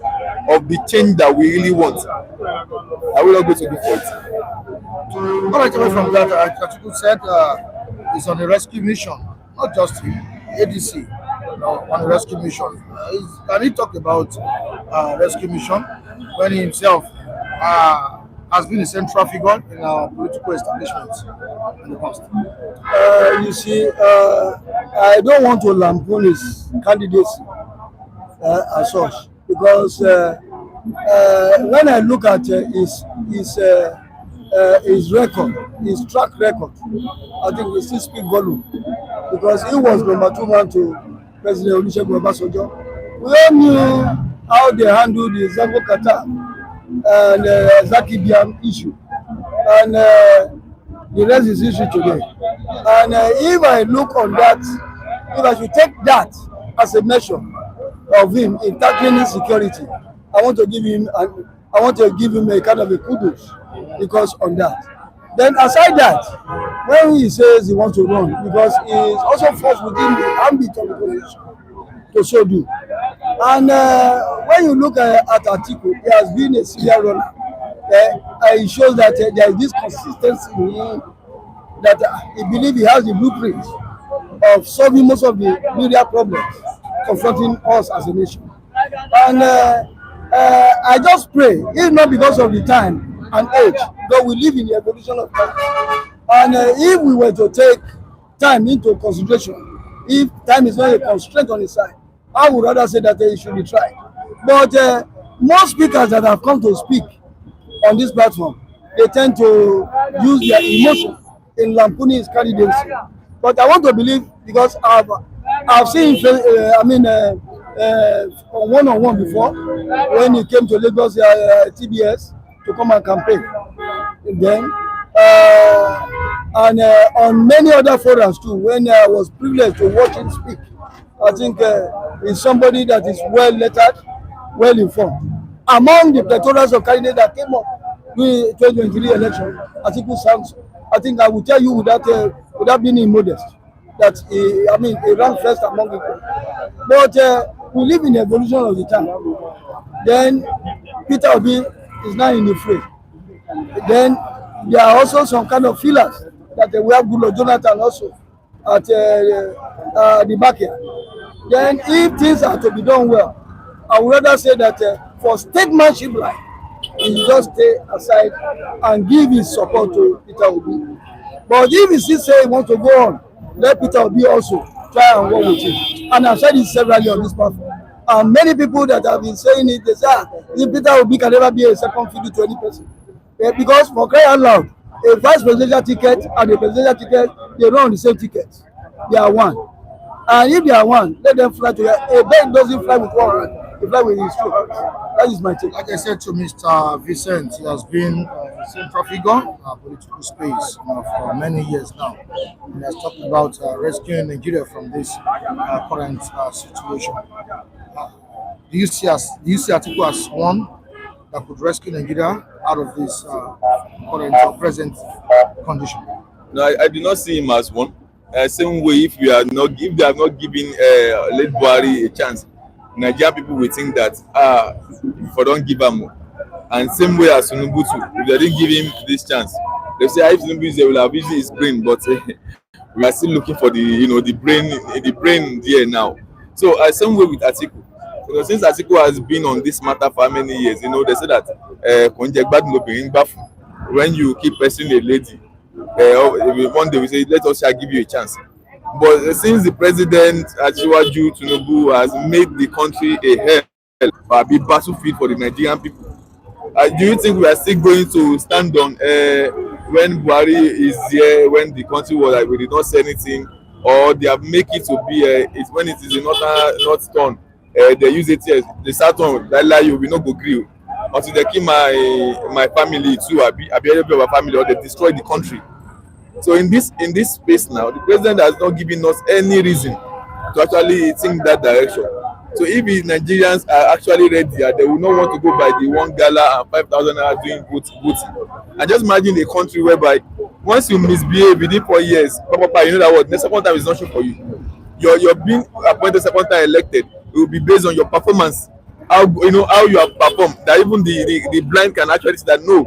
of the change that we really want, I will not go to the point. All right, away from that, Atiku said he's on a rescue mission, not just ADC, on a rescue mission. Can he talk about rescue mission when he himself has been a central figure in our political establishment in the past? You see, I don't want to lampoon his candidacy as such, because when I look at his record, his track record, I think we still speak volume, because he was number 2 man to President Olusegun Obasanjo. We all knew how they handled the Zango Qatar and Zaki Biam issue, and the rest is history today. And if I look on that, if I should take that as a measure of him in tackling insecurity, I want to give him a kind of a kudos, because on that. Then aside that, when he says he wants to run, because he is also forced within the ambit of the position to so do. And when you look at Atiku, he has been a serial runner. It shows that there is this consistency in him, that he believes he has the blueprint of solving most of the media problems confronting us as a nation. And I just pray, if not because of the time and age, because we live in the evolution of time. And if we were to take time into consideration, if time is not a constraint on his side, I would rather say that he should be tried. But most speakers that have come to speak on this platform, they tend to use their emotion in lampooning his candidacy. But I want to believe, because I've seen him, one-on-one before, when he came to Lagos TBS to come and campaign. And then, on many other forums too, when I was privileged to watch him speak, I think he's somebody that is well lettered, well informed. Among the plethora of candidates that came up during the 2023 election, I think I will tell you without being immodest, that he ran first among people. But we live in the evolution of the time. Then Peter Obi is now in the fray. Then there are also some kind of fillers that we have Goodluck Jonathan also at the backyard. Then if things are to be done well, I would rather say that for statesmanship line, he just stay aside and give his support to Peter Obi. But if he still say he wants to go on let Peter Obi also try and work with him. And I've said it severally on this platform. And many people that have been saying it, they say, Peter Obi can never be a second fiddle to any person. Because for crying out loud, a vice presidential ticket and a presidential ticket, they run on the same ticket. They are one. And if they are one, let them fly together. A bird doesn't fly with one hand, they fly with his two hands. That is my take. Like I said to Mr. Vincent, he has been a central figure in our political space for many years now. He has talked about rescuing Nigeria from this current situation. Do you see Atiku as one that could rescue Nigeria out of this current or present condition? No, I do not see him as one. Same way, if they have not given late Buhari a chance, Nigerian people will think that if I don't give him more. And same way as Tinubu too, if they didn't give him this chance, they say if Tinubu is there, will have used his brain, but we are still looking for the brain there now. So same way with Atiku. Since Atiku has been on this matter for how many years, they say that when you keep pursuing a lady, one day we say let us shall give you a chance. But since the president Asiwaju Tinubu has made the country a hell, a big battlefield for the Nigerian people, do you think we are still going to stand on when Buhari is there, when the country was like we did not say anything, or they have make it to be when it is not done, they use it here, they start on that you will not go grill until they kill my family too, I be able of our family, or they destroy the country. So in this space now, the president has not given us any reason to actually think that direction. So if the Nigerians are actually ready, they will not want to go by the one gala and 5,000 naira doing voting. And just imagine a country whereby once you misbehave within 4 years, you know that what the second time is not sure for you. You're being appointed second time elected. It will be based on your performance, how you have performed. That even the blind can actually see that no,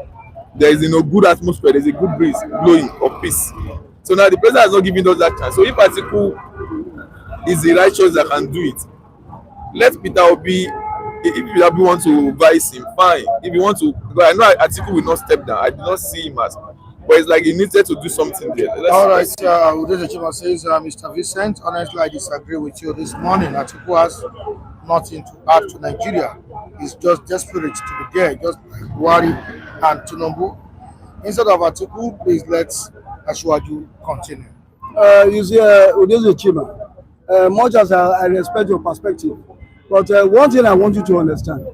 there is good atmosphere, there's a good breeze blowing of peace. So now the president has not given us that chance. So if Atiku is the right choice that can do it, let Peter Obi, if Peter Obi wants to vice him, fine. If you want to, because I know Atiku will not step down. I do not see him as, but it's like he needed to do something there. All right, Udoji Chima says, Mr. Vincent, honestly, I disagree with you this morning. Atiku has nothing to add to Nigeria. He's just desperate to be there, just like Buhari and Tinubu. Instead of Atiku, please let Asiwaju continue. You see, Udoji Chima, much as I respect your perspective, but one thing I want you to understand,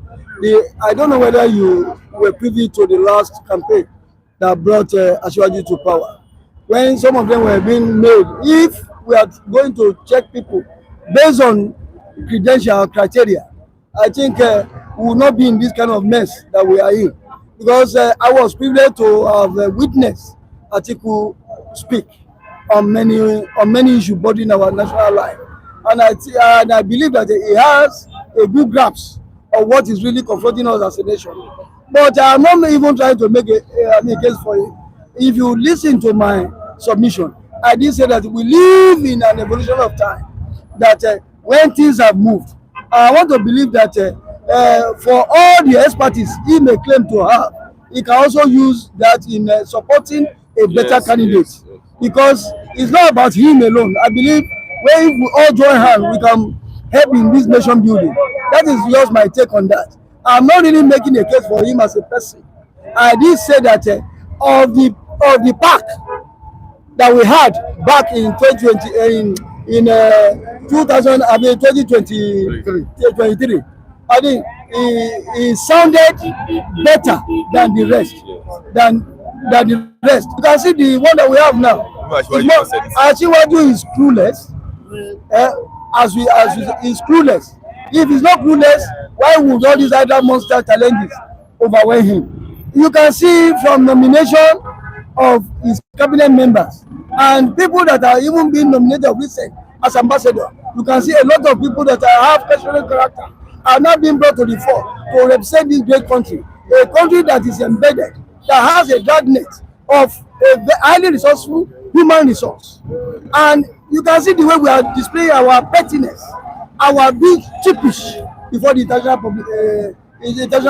I don't know whether you were privy to the last campaign that brought Asiwaju to power. When some of them were being made, if we are going to check people based on credential criteria, I think we will not be in this kind of mess that we are in. Because I was privileged to have witnessed Atiku speak on many issues burdening our national life. And I believe that he has a good grasp of what is really confronting us as a nation. But I'm not even trying to make a case for it. If you listen to my submission, I did say that we live in an evolution of time, that when things have moved, I want to believe that for all the expertise he may claim to have, he can also use that in supporting a better candidate. Yes. Because it's not about him alone. I believe when we all join hands, we can help in this nation building. That is just my take on that. I'm not really making a case for him as a person. I did say that of the pack that we had back in 2020 in 2023, I think he sounded better than the rest. You can see the one that we have now. Asiwaju is clueless. Is clueless. If he's not clueless, why would all these other monster challenges overwhelm him? You can see from nomination of his cabinet members and people that are even being nominated recent as ambassador. You can see a lot of people that have questionable character are now being brought to the fore to represent this great country, a country that is embedded, that has a dragnet of a highly resourceful human resource. And you can see the way we are displaying our pettiness, our being cheapish before the international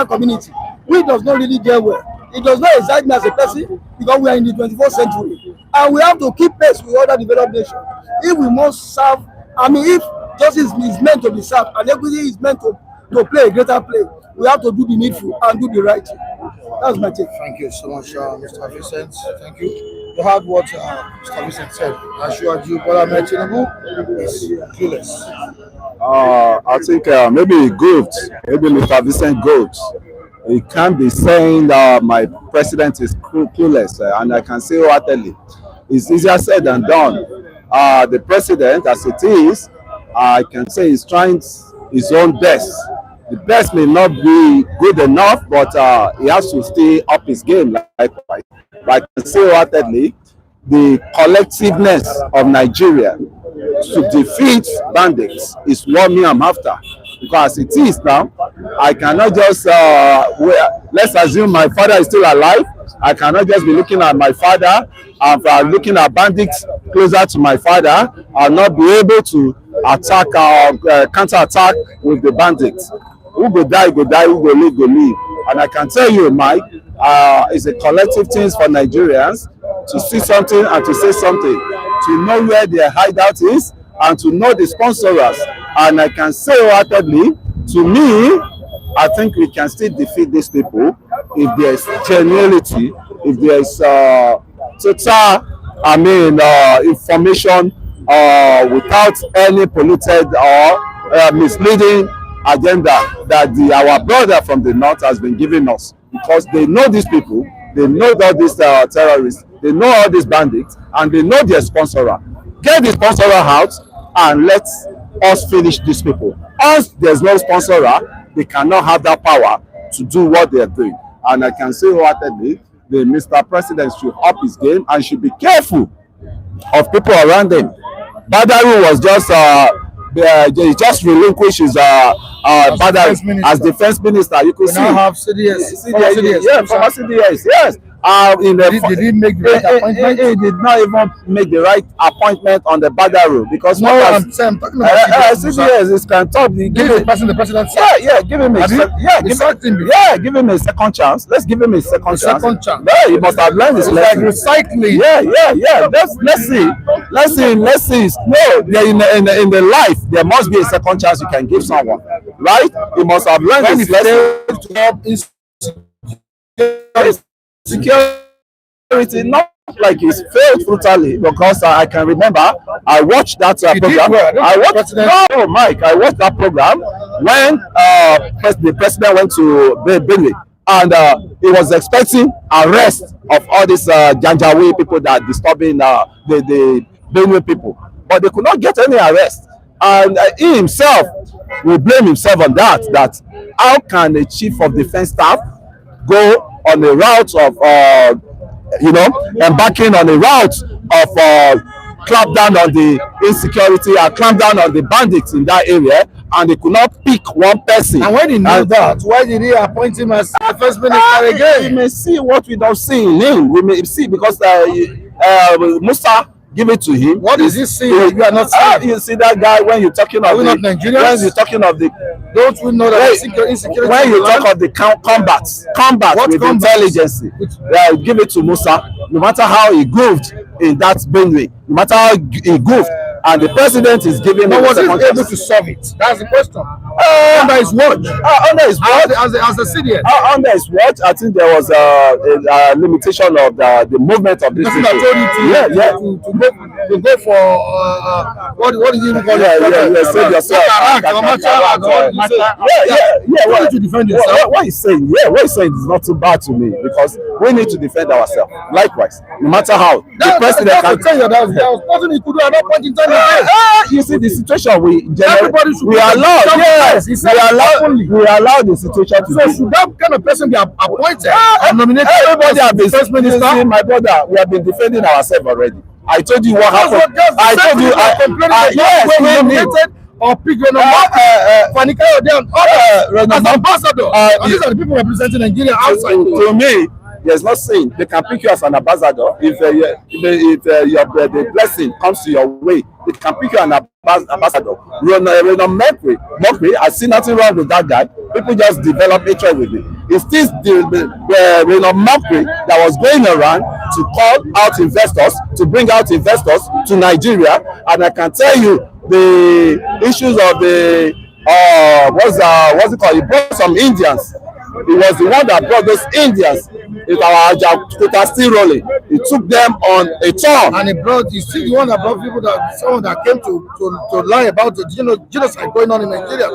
community, which does not really get well. It does not excite me as a person because we are in the 21st century. and we have to keep pace with other developed nations. If we must serve, if justice is meant to be served and equity is meant to play a greater play, we have to do the needful and do the right thing. That's my take. Thank you so much, Mr. Vincent. Thank you. You heard what Mr. Vincent said. Asiwaju Bola Tinubu is clueless. I think maybe he goofed. Maybe Mr. Vincent goofed. He can't be saying that my president is clueless, and I can say wholeheartedly, it's easier said than done. The president, as it is, I can say he's trying his own best. The best may not be good enough, but he has to stay up his game likewise. But I can say wholeheartedly, the collectiveness of Nigeria to defeat bandits is what me I'm after. Because it is now, I cannot just, let's assume my father is still alive. I cannot just be looking at my father and looking at bandits closer to my father and not be able to attack or counter-attack with the bandits. Who go die, go die, who go live, go live. And I can tell you, Mike, it's a collective thing for Nigerians to see something and to say something, to know where their hideout is and to know the sponsors. And I can say wholeheartedly, to me, I think we can still defeat these people if there is genuinity, if there is total, information without any polluted or misleading agenda that our brother from the north has been giving us, because they know these people, they know all these terrorists, they know all these bandits, and they know their sponsorer. Get the sponsorer out and let us finish these people. Once there's no sponsorer, they cannot have that power to do what they are doing. And I can say wholeheartedly, the Mr. President should up his game and should be careful of people around him. Badaru was just relinquished his Badaru as defense minister. You could see now have CDS. Yeah, former CDS, yes. Did he make the right appointment? He did not even make the right appointment on the Badaru because I'm talking about CDS is can talk. Give the president. Give him a second chance. Let's give him a second chance. Yeah, he must have learned his lesson. Like recycling. Yeah. Let's see. No, in the life there must be a second chance you can give someone, right? He must have learned his lesson. Security, not like he's failed brutally, because I can remember I watched that program. I watched that program when the president went to Benue, and he was expecting arrest of all these Janjaweed people that are disturbing the Benue people, but they could not get any arrest, and he himself will blame himself on that how can a chief of defense staff go on a route of embarking on a route of clamp down on the insecurity and clamp down on the bandits in that area, and they could not pick one person. And when he knew that, why did he appoint him as the first minister again? We may see what we don't see in him. We may see because Musa give it to him. What is he saying? You are not saying. You see that guy when you're talking of not Nigerians? When you're talking of the, don't we know that insecurity? When you talk of the combat with intelligence, give it to Musa. No matter how he goofed in that Benue, no matter how he goofed, and the president is giving him. But was he able to solve it? That's the question. Under his watch. Under his watch. As a CDS. Under his watch, I think there was a limitation of the movement of this. I told you to go for what did you call it? Save yourself. To defend yourself. What he's saying, what he's saying is not too bad to me, because we need to defend ourselves. Likewise, no matter how the president can tell you there was nothing he could do at that point in time. You see the situation we allow the situation to be. So should that kind of person be appointed and nominated? Everybody has been first minister. My brother, we have been defending ourselves already. I told you what happened. I told you. Yes, we nominated or pick as ambassador. These are the people representing Nigeria outside. To me, there's no saying they can pick you as an ambassador if the blessing comes to your way It can pick you an ambassador. Mockery, I see nothing wrong with that guy. People just develop hatred with it. It's still the Mockery that was going around to call out investors, to bring out investors to Nigeria. And I can tell you the issues of the what's it called? He brought some Indians. He was the one that brought those Indians. If our Ajakuta still rolling, he took them on a tour. And he brought, you see, the one that brought people someone that came to lie about the genocide going on in Nigeria.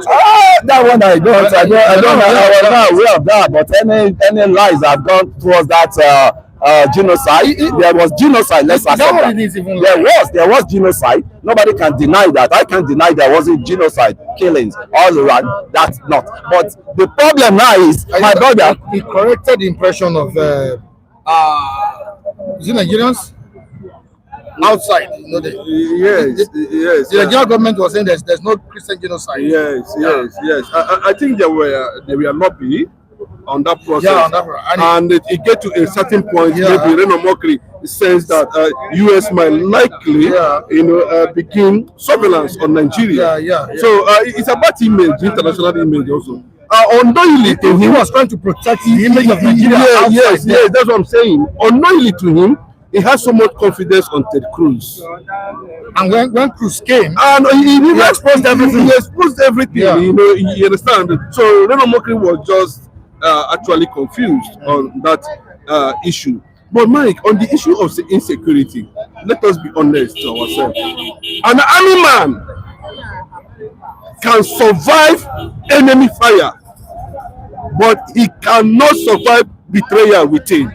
That one I don't know. I was not aware of that. But any lies have gone towards that genocide. There was genocide. Let's accept that. There was genocide. Nobody can deny that. I can't deny there wasn't genocide, killings all around. That's not. But the problem now is my brother. He corrected the impression of is it Nigerians outside. Yes. The Nigerian government was saying there's no Christian genocide. Yes. I think they were lobby on that process. Yeah, on that, and it get to a certain point. Yeah. Maybe Reno Mokri says that U.S. might likely, begin surveillance on Nigeria. Yeah. So it's about image, international image also. Unknowingly to him, he was trying to protect the image of Nigeria. Yes, that's what I'm saying. Unknowingly to him, he has so much confidence on Ted Cruz. And when Cruz came, and he exposed everything. He exposed everything. Yeah. You understand. So Reno Mokri was just actually confused on that issue. But Mike, on the issue of insecurity, let us be honest to ourselves. An army man can survive enemy fire, but he cannot survive betrayal within.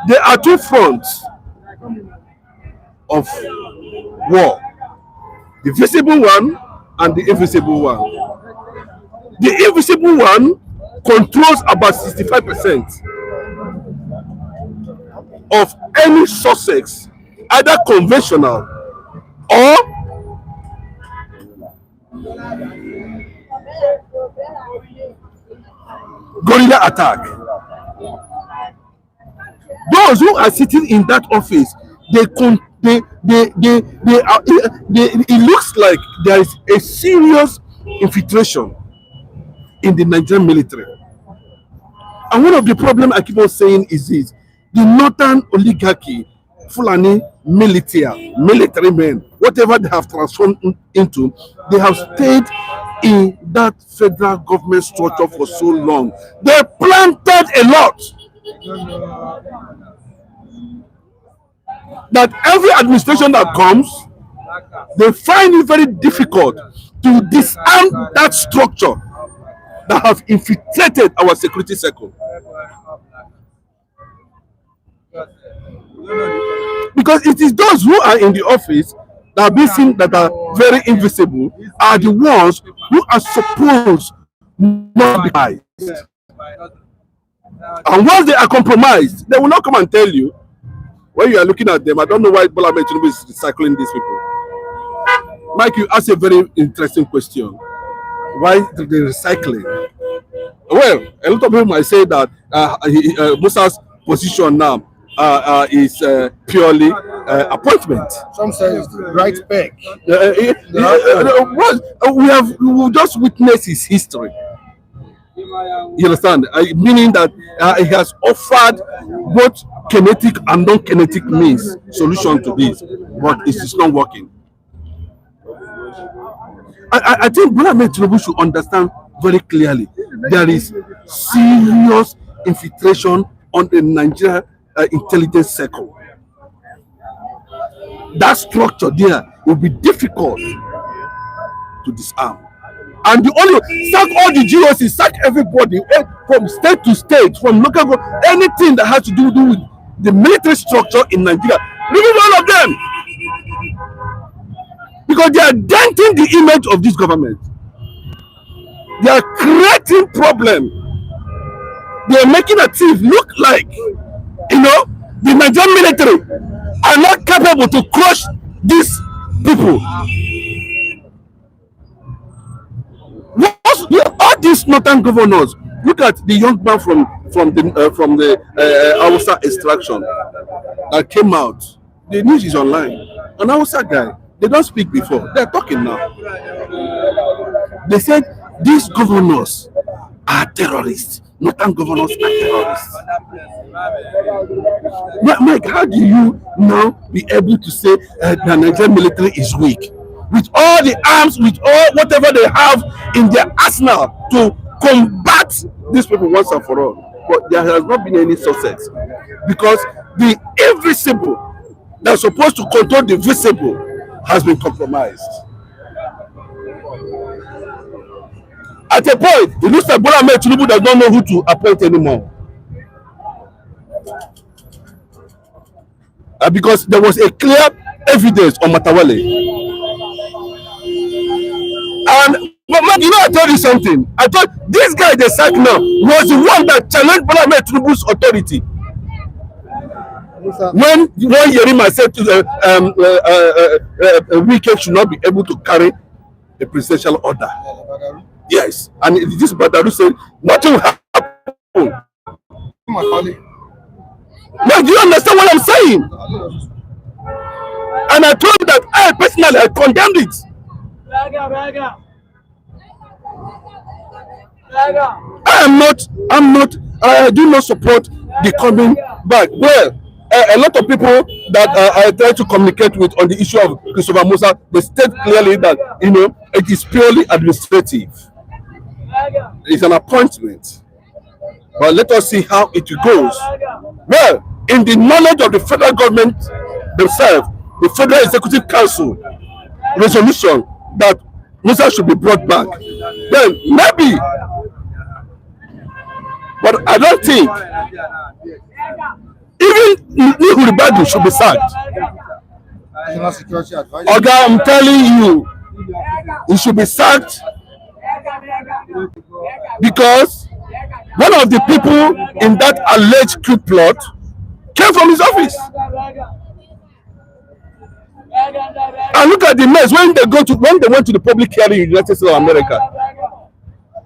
There are two fronts of war: the visible one and the invisible one. The invisible one controls about 65% of any success, either conventional or guerrilla attack. Those who are sitting in that office, it looks like there is a serious infiltration in the Nigerian military. And one of the problems I keep on saying is this: the northern oligarchy, Fulani military men, whatever they have transformed into, they have stayed in that federal government structure for so long. They planted a lot that every administration that comes, they find it very difficult to disarm that structure that have infiltrated our security circle. Because it is those who are in the office that are being seen that are very invisible are the ones who are supposed not to be compromised. And once they are compromised, they will not come and tell you. When you are looking at them, I don't know why Bola Tinubu is recycling these people. Mike, you asked a very interesting question. Why the recycling? Well, a lot of people might say that Musa's position now is purely appointment. Some say it's the right peg. We just witnessed his history. You understand? Meaning that he has offered both kinetic and non-kinetic means solution to this, but it is not working. I think Bola Tinubu should understand very clearly there is serious infiltration on the Nigeria intelligence circle. That structure there will be difficult to disarm. And the only sack all the GOC, sack everybody from state to state, from local government, anything that has to do with the military structure in Nigeria, remove all of them. Because they are denting the image of this government. They are creating problem. They are making a thief look like, the Nigerian military are not capable to crush these people. All these northern governors, look at the young man from the Hausa extraction that came out. The news is online. an Hausa guy. They don't speak before. They're talking now. They said these governors are terrorists. Northern governors are terrorists. Mike, how do you now be able to say the Nigerian military is weak? With all the arms, with all whatever they have in their arsenal to combat these people once and for all. But there has not been any success. Because the invisible that's supposed to control the visible has been compromised. At a point, it looks like Bola Tinubu does not know who to appoint anymore. Because there was a clear evidence on Matawale. And but you know, I told you something. I thought this guy they sacked now was the one that challenged Bola Tinubu's authority. When Yerima said to the Wike should not be able to carry a presidential order. Yes, and this Badaru said nothing will happen. Now, do you understand what I'm saying? And I told you that I personally condemned it. I do not support the coming back. Well, a lot of people that I try to communicate with on the issue of Christopher Musa, they state clearly that, you know, it is purely administrative. It's an appointment. But let us see how it goes. Well, in the knowledge of the federal government themselves, the Federal Executive Council resolution that Musa should be brought back, then maybe. But I don't think even Nuhu Ribadu should be sacked. Oga, I'm telling you, he should be sacked because one of the people in that alleged coup plot came from his office. And look at the mess when they went to the public hearing in the United States of America.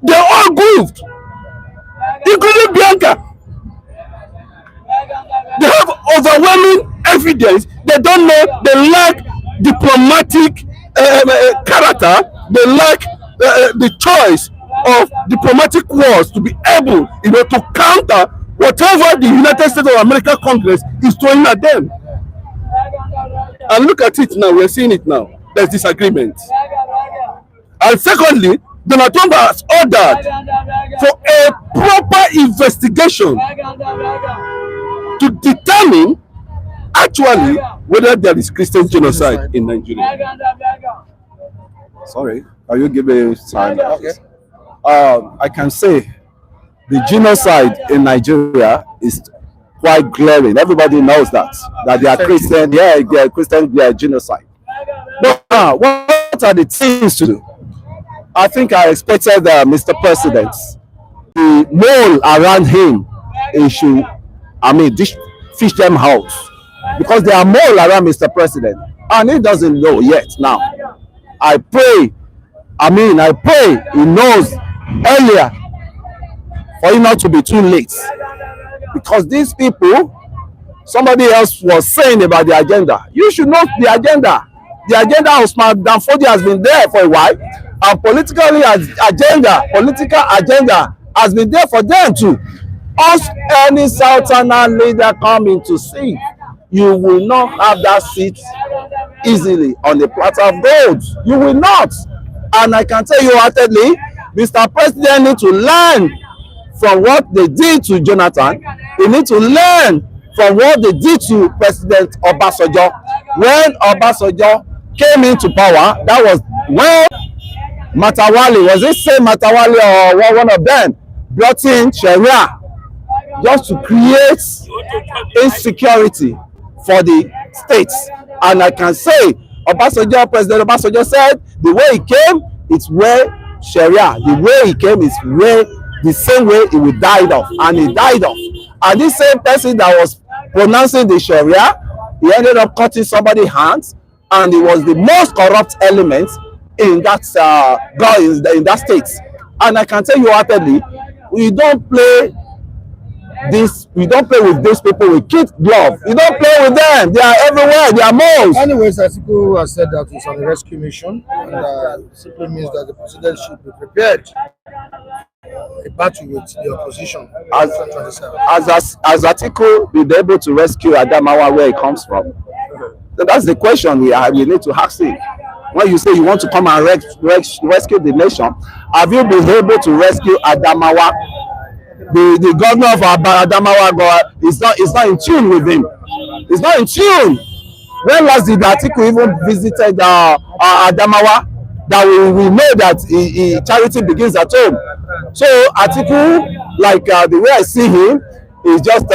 They all goofed, including Bianca. They have overwhelming evidence. They don't know. They lack diplomatic character. They lack the choice of diplomatic words to be able, you know, to counter whatever the United States of America Congress is throwing at them. And look at it now. We're seeing it now. There's disagreement. And secondly, Donald Trump has ordered for a proper investigation to determine actually whether there is Christian genocide in Nigeria. Sorry, can you give me time? Okay. I can say the genocide in Nigeria is quite glaring. Everybody knows that they are Christian. Yeah, they are Christian. They are genocide. But what are the things to do? I think I expected Mr. President, the mole around him, he should, fish them out, because they are mole around Mr. President, and he doesn't know yet. Now, I pray he knows earlier for him not to be too late, because these people, somebody else was saying about the agenda. You should know the agenda. The agenda of Madam Fodi has been there for a while, and political agenda has been there for them too. Ask any Southern leader coming to see, you will not have that seat easily on the platter of gold. You will not. And I can tell you heartedly, Mr. President needs to learn from what they did to Jonathan. He needs to learn from what they did to President Obasanjo. When Obasanjo came into power, that was when Matawale, was it same Matawale or one of them, brought in Sharia just to create insecurity for the states. And I can say, President Obasanjo said, the way he came, it's where Sharia, the way he came is where the same way he will die off, and he died off. And this same person that was pronouncing the Sharia, he ended up cutting somebody's hands, and he was the most corrupt element in that in that state. And I can tell you heartedly, we don't play this. We don't play with these people with kid glove. You don't play with them. They are everywhere. They are moles. Anyways, Atiku has said that it's on a rescue mission, and simply means that the president should be prepared a battle with the opposition As, in 2027. as Atiku been able to rescue Adamawa where he comes from? So that's the question we need to ask him. When you say you want to come and rescue the nation, have you been able to rescue Adamawa? The governor of Adamawa is not in tune with him. He's not in tune. When last did Atiku even visited Adamawa? That we know that charity begins at home. So Atiku, like the way I see him, is just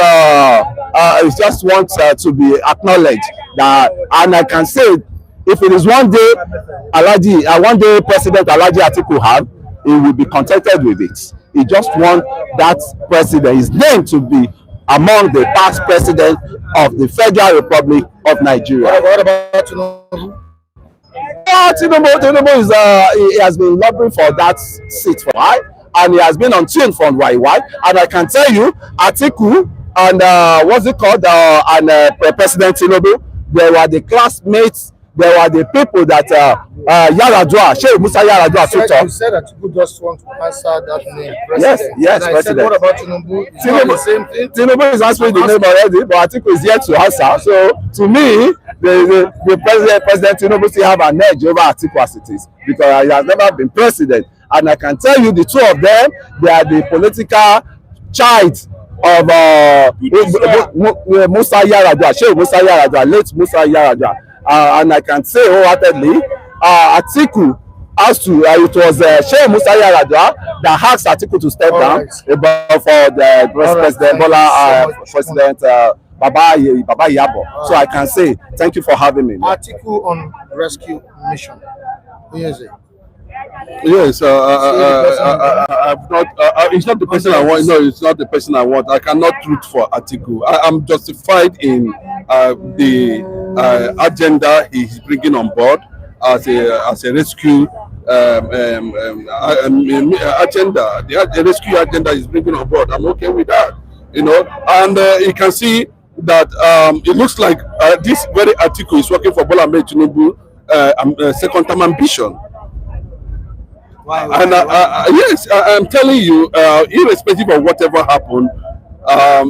wants to be acknowledged. That, and I can say, if it is one day President Alhaji Atiku have, he will be contented with it. He just wants that president, his name, to be among the past president of the Federal Republic of Nigeria. What about Tinubu? Tinubu is he has been lobbying for that seat for a while, and he has been on tune for a while. And I can tell you, Atiku and what's it called, and President Tinubu, they were the classmates. They were the people that Yaradua, Sheikh Musa Yaradua took up. You said that you just want to answer that name, president. Yes, and I president. said, what about Tinubu? It's not the same thing. Tinubu is answering the name already, but Atiku is yet to answer. So to me, the President Tinubu still have an edge over Atiku as it is, because he has never been president. And I can tell you, the two of them, they are the political child of Musa Yaradua, Sheikh Musa Yaradua, late Musa Yaradua. And I can say wholeheartedly, Atiku has to, it was Sheikh Musa Yaradua that asked Atiku to step down for the President Bola, President Baba Yabo. So I can say thank you for having me. Atiku on rescue mission. Yes, Yes, I've not. It's not the person I want. No, it's not the person I want. I cannot root for Atiku. I'm justified in the agenda he's bringing on board as a rescue agenda. The rescue agenda he's bringing on board. I'm okay with that. You know, and you can see that it looks like this very Atiku is working for Bola Tinubu second term ambition. And yes, I'm telling you, irrespective of whatever happened,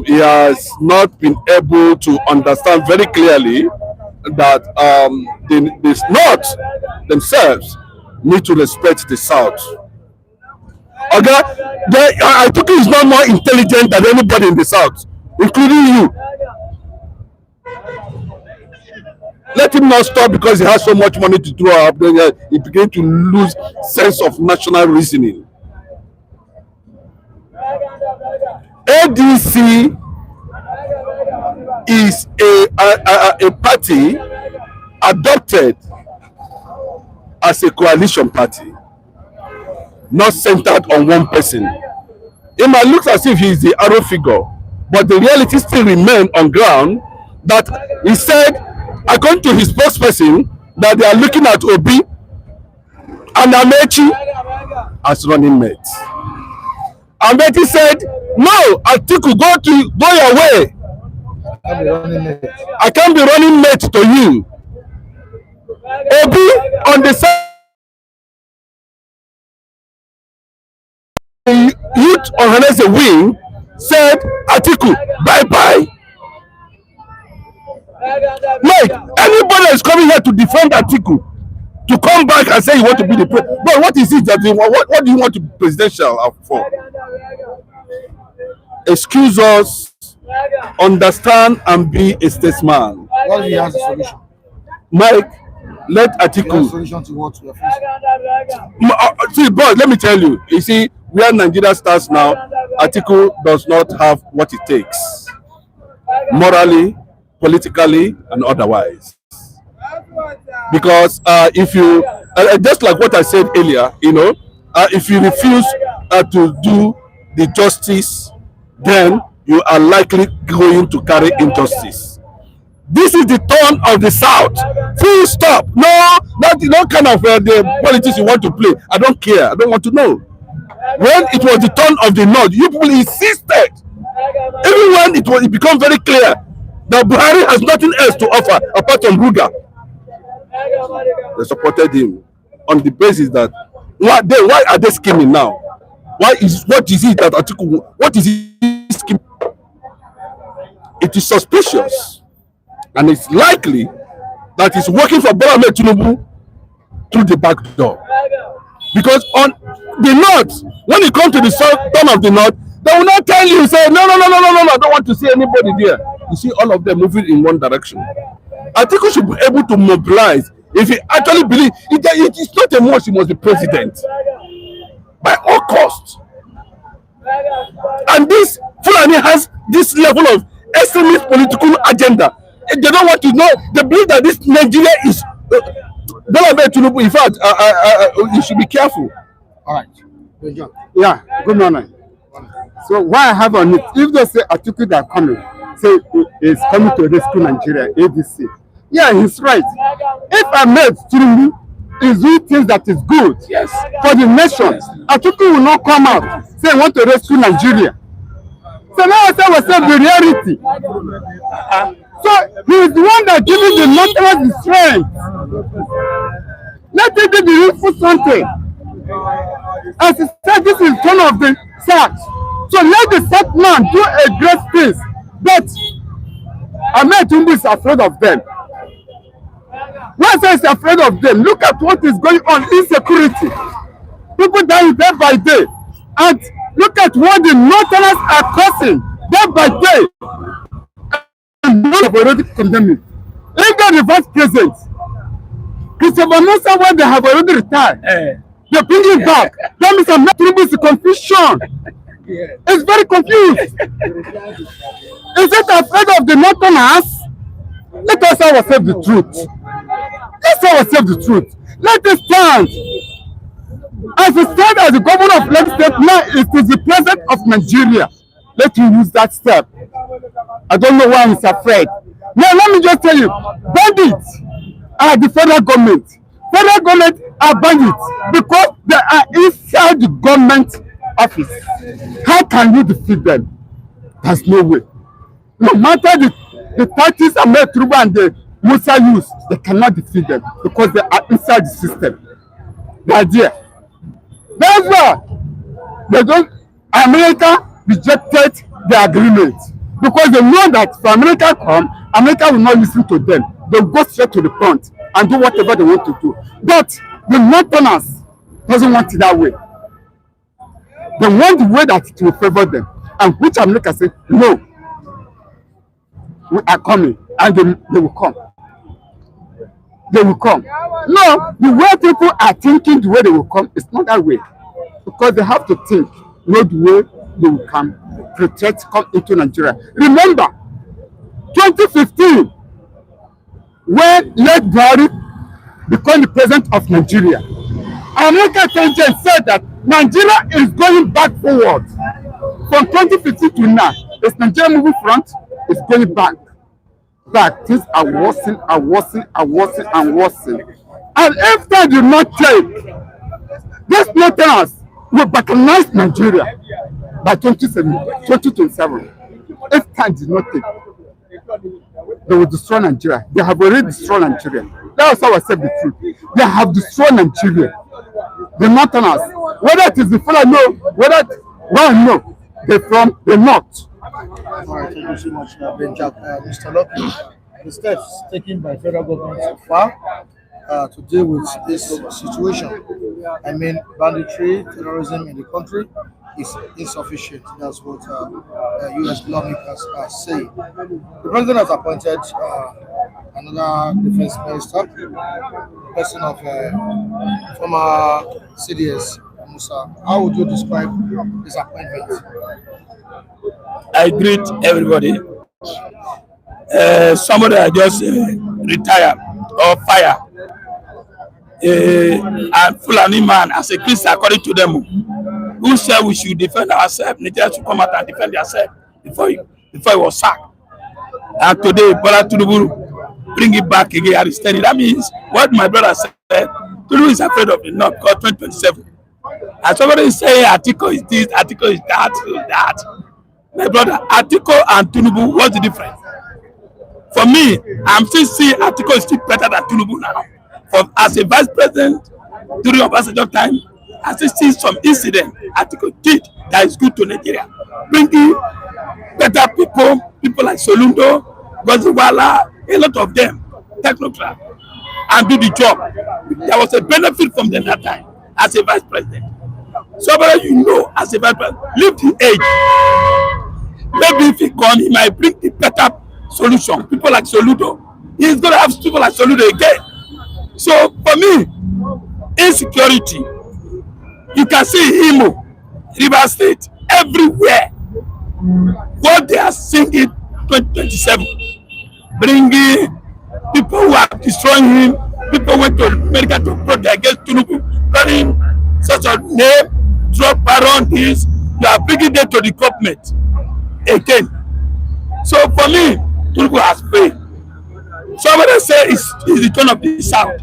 he has not been able to understand very clearly that the North themselves need to respect the South. Okay, I think he's not more intelligent than anybody in the South, including you. Let him not stop because he has so much money to throw up. Then he begin to lose sense of national reasoning. ADC is a party adopted as a coalition party, not centered on one person. It might look as if he is the arrow figure, but the reality still remains on ground that he said, according to his spokesperson, that they are looking at Obi and Amechi as running mates. Amechi said, no, Atiku, go your way. I can't be running mate to you. Obi on the side, youth organized a wing, said, Atiku, bye-bye. Like, anybody that is coming here to defend Atiku, to come back and say you want to be the president, but what is it that you want? What do you want to be presidential for? Excuse us, understand and be a statesman. What he has a solution? Mike, let Atiku. Solution to what we are facing. See, boy, let me tell you. You see, where Nigeria starts now, Atiku does not have what it takes, morally, politically, and otherwise. Because if you, just like what I said earlier, you know, if you refuse to do the justice, then you are likely going to carry injustice. This is the turn of the South. Full stop. No kind of the politics you want to play. I don't care. I don't want to know. When it was the turn of the North, you people insisted Even when it become very clear that Buhari has nothing else to offer apart from Ruga, they supported him on the basis that why are they scheming now? What is it that Atiku? What is he scheming? It is suspicious, and it's likely that he's working for Bola Tinubu through the back door. Because on the north, when you come to the southern of the north, they will not tell you, say, no, I don't want to see anybody there. You see all of them moving in one direction. Atiku should be able to mobilize if he actually believes it is not a must, he must be president by all costs. And this Fulani has this level of extremist political agenda. They don't want to know. They believe that this Nigeria is Bola Tinubu. In fact, you should be careful. All right. Yeah, good morning. So what I have on it, if they say Atiku that coming, say is coming to rescue Nigeria, ABC. Yeah, he's right. If Ahmed Tinubu is doing things that is good for the nation, Atiku will not come out say want to rescue Nigeria. So now I say the reality. So he is the one that giving the Northerners the strength. Let it be the useful something. As he said, this is one of the sacks. So let the sack man do a great thing. But Ahmed Tinubu is afraid of them. When I say he's afraid of them, look at what is going on, insecurity. People dying day by day. And look at what the Northerners are causing day by day. And they have already condemned it. Even the Vice President Christopher Musa, when they have already retired, they bring him back. That means Ahmed Tinubu is confusion. It's very confused. Is it afraid of the Northerners? Let us say the truth. Let's say the truth. Let us stand. As he stand as the governor of Lagos State, now it is the president of Nigeria. Let him use that step. I don't know why he's afraid. Now let me just tell you, bandits are the federal government. Federal government are bandits because they are inside the government office. How can you defeat them? There's no way. No matter the tactics Ahmed Tinubu and the Musa use, they cannot defeat them because they are inside the system. They are there. That's why they don't. America rejected the agreement because they know that if America come, America will not listen to them. They will go straight to the front and do whatever they want to do. But the Northerners doesn't want it that way. They want the way that it will favor them, and which America said no. We are coming, and they will come. They will come. No, the way people are thinking, the way they will come, it's not that way. Because they have to think, not the way they will come, protect, come into Nigeria. Remember, 2015, when Led Buhari became the president of Nigeria, American intelligence said that Nigeria is going back forward. From 2015 to now, is Nigeria moving front? It's going back. Things are worsening and worsening and worsening and worsening. And if they do not take, these Northerners will patronize Nigeria by 2027. If time did not take, they will destroy Nigeria. They have already destroyed Nigeria. That's how I said the truth. They have destroyed Nigeria. The Northerners, whether it is the Fulani, whether no, they're from the north. All right, thank you so much, Mr. Lucky. The steps taken by federal government so far to deal with this situation, I mean, banditry, terrorism in the country is insufficient. That's what U.S. lawmakers are saying. The president has appointed another defense minister, the person of former CDS Musa. How would you describe this appointment? I greet everybody. Somebody that just retired or fire. A Fulani man as a Christian, according to them, who said we should defend ourselves. Nigeria should come out and defend themselves before it was sacked. And today, Bola Tinubu bring it back again and extend it. That means what my brother said, Tinubu is afraid of the North because 2027. And somebody is saying Atiku is this, Atiku is that. My brother, Atiku and Tinubu, what's the difference? For me, I'm still seeing Atiku is still better than Tinubu now. As a vice president during Obasanjo time, I still see some incident Atiku did that is good to Nigeria. Bringing better people like Soludo, Goziwala, a lot of them, technocrats, and do the job. There was a benefit from them that time as a vice president. So, but you know, as a vice president, live the age. Maybe if he come, he might bring the better solution. People like Soludo, he's going to have people like Soludo again. So, for me, insecurity, you can see Imo, River State, everywhere. What they are singing 2027, bringing people who are destroying him. People went to America to protest against Tinubu, calling such a name, drop around this. You are bringing them to the government again. So for me, Tinubu has failed. Somebody say it's the turn of the South.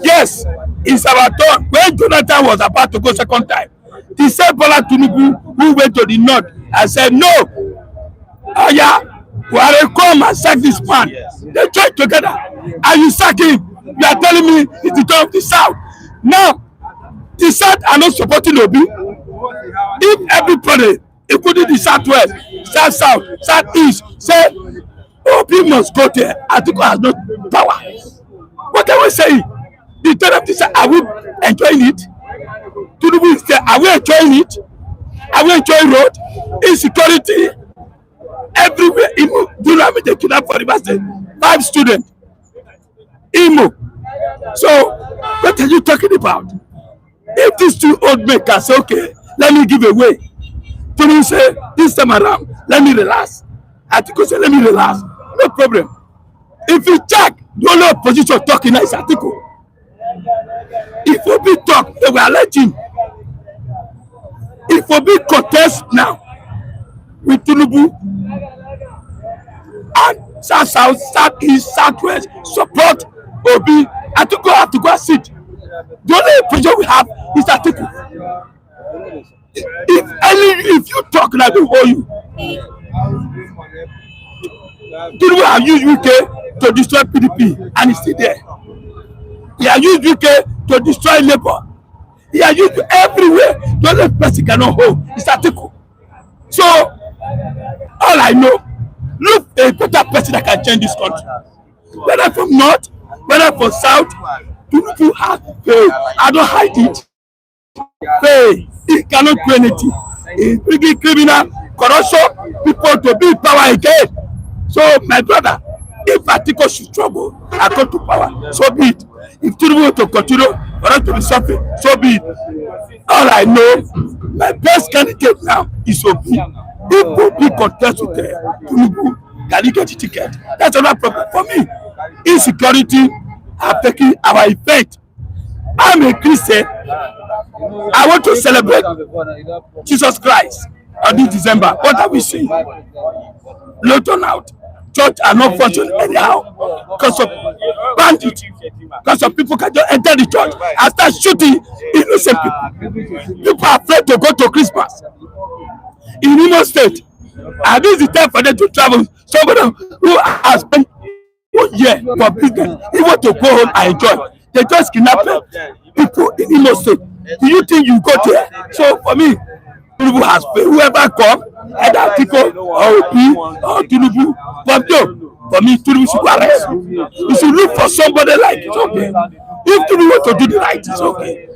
Yes, it's our turn. When Jonathan was about to go second time, the same Bola Tinubu who went to the north and said, no, oh yeah, Buhari come and sack this man. They joined together and you sack him. You are telling me it's the turn of the South. Now, the South are not supporting Obi. If everybody, including the Southwest, South, Southeast, say Obi must go there, Atiku has no power. What are we saying? The turn of the South, are we enjoying it? Tinubu is there, are we enjoying it? Are we enjoying road? Insecurity everywhere. Imo, do you know how many they kidnap for River State? 5 students. Imo. So, what are you talking about? If these 2 old men can say, okay, let me give away. Tinubu say, this time around, let me relax. Atiku say, let me relax. No problem. If you check, the only opposition talking now is Atiku. If Obi talk, they will elect him. If Obi contest now with Tinubu and South, East, Southwest support Obi, Atiku have to go and sit. The only opposition we have is Atiku. If you talk like we owe you, Tinubu have used UK to destroy PDP and it's still there. He has used UK to destroy Labour. He has used everywhere. The only person cannot hold is Atiku. So, all I know, look a better person that can change this country. Whether from North, whether from South, Tinubu has failed. I don't hide it. Fail. He cannot do anything. He's bringing criminal, corruption, people to be in power again. So, my brother, if Atiku should struggle and come to power, so be it. If Tinubu to continue for us to be suffering, so be it. All I know, my best candidate now is Obi. If Obi contest with Tinubu, can he get the ticket? That's another problem for me. Insecurity have taken our effect. I'm a Christian. I want to celebrate Jesus Christ on this December. What are we seeing? Low turnout. Church are not functioning anyhow because of bandits, because of people can just enter the church and start shooting innocent people. People are afraid to go to Christmas in Imo State, and this is the time for them to travel. Somebody who has spent 1 year for business, he want to go home and enjoy. They just kidnap people in Imo State. Do you think you go there? So for me, Tinubu has failed. Whoever come, either Atiku or Obi or Tinubu, but no, for me, Tinubu should go arrest. You should look for somebody like it. Okay. If Tinubu want to do the right, it's okay.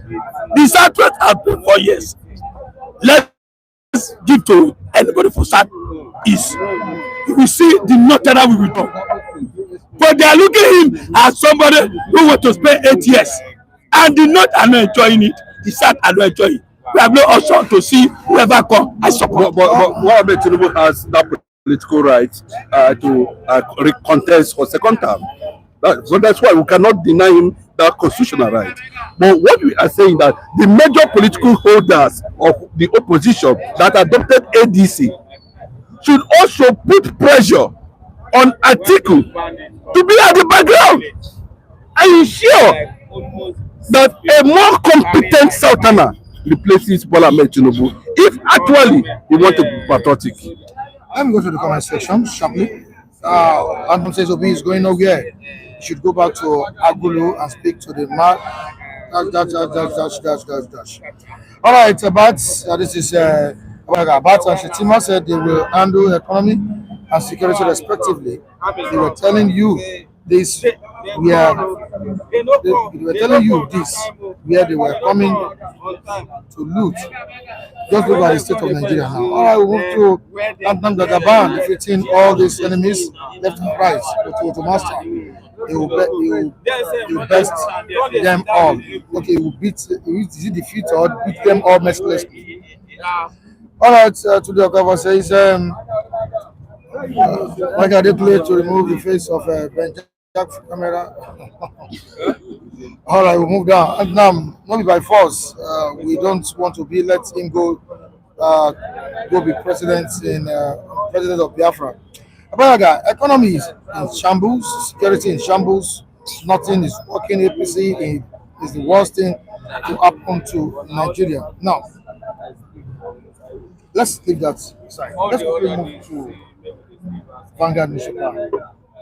The Southwest have been 4 years. Let's give to anybody for South East. You will see the Northern we will do. But they are looking at him as somebody who want to spend 8 years. And the North are not enjoying it. The South are not enjoying it. We have no option to see whoever come. I support. But what about Tinubu has that political right to contest for second term? So that's why we cannot deny him that constitutional right. But what we are saying that the major political holders of the opposition that adopted ADC should also put pressure on Atiku to be at the background and ensure that a more competent Southerner replaces Bola Tinubu if actually he want to be patriotic. Let me go to the comment section sharply. Anthem says Obi is going nowhere. He should go back to Agulu and speak to the man. Dash. All right, about this is about and Shetima said they will handle economy and security respectively. They were telling you this. They were telling you this where they were coming to loot. Just look at the state of Nigeria now. All right, we move to Anthem Dagaban, defeating all these enemies left and right to master. He will best them all. Okay, he will defeat or beat them all mercilessly. All right, today Okafor says, why can they play to remove the face of Ben Jack camera? All right, we'll move down. And now, not by force. We don't want to let him go be president of Biafra. Abayaga, economy is in shambles, security in shambles, nothing is working. APC is the worst thing to happen to Nigeria. Now, let's leave that aside. Let's quickly move to Vanguard newspaper,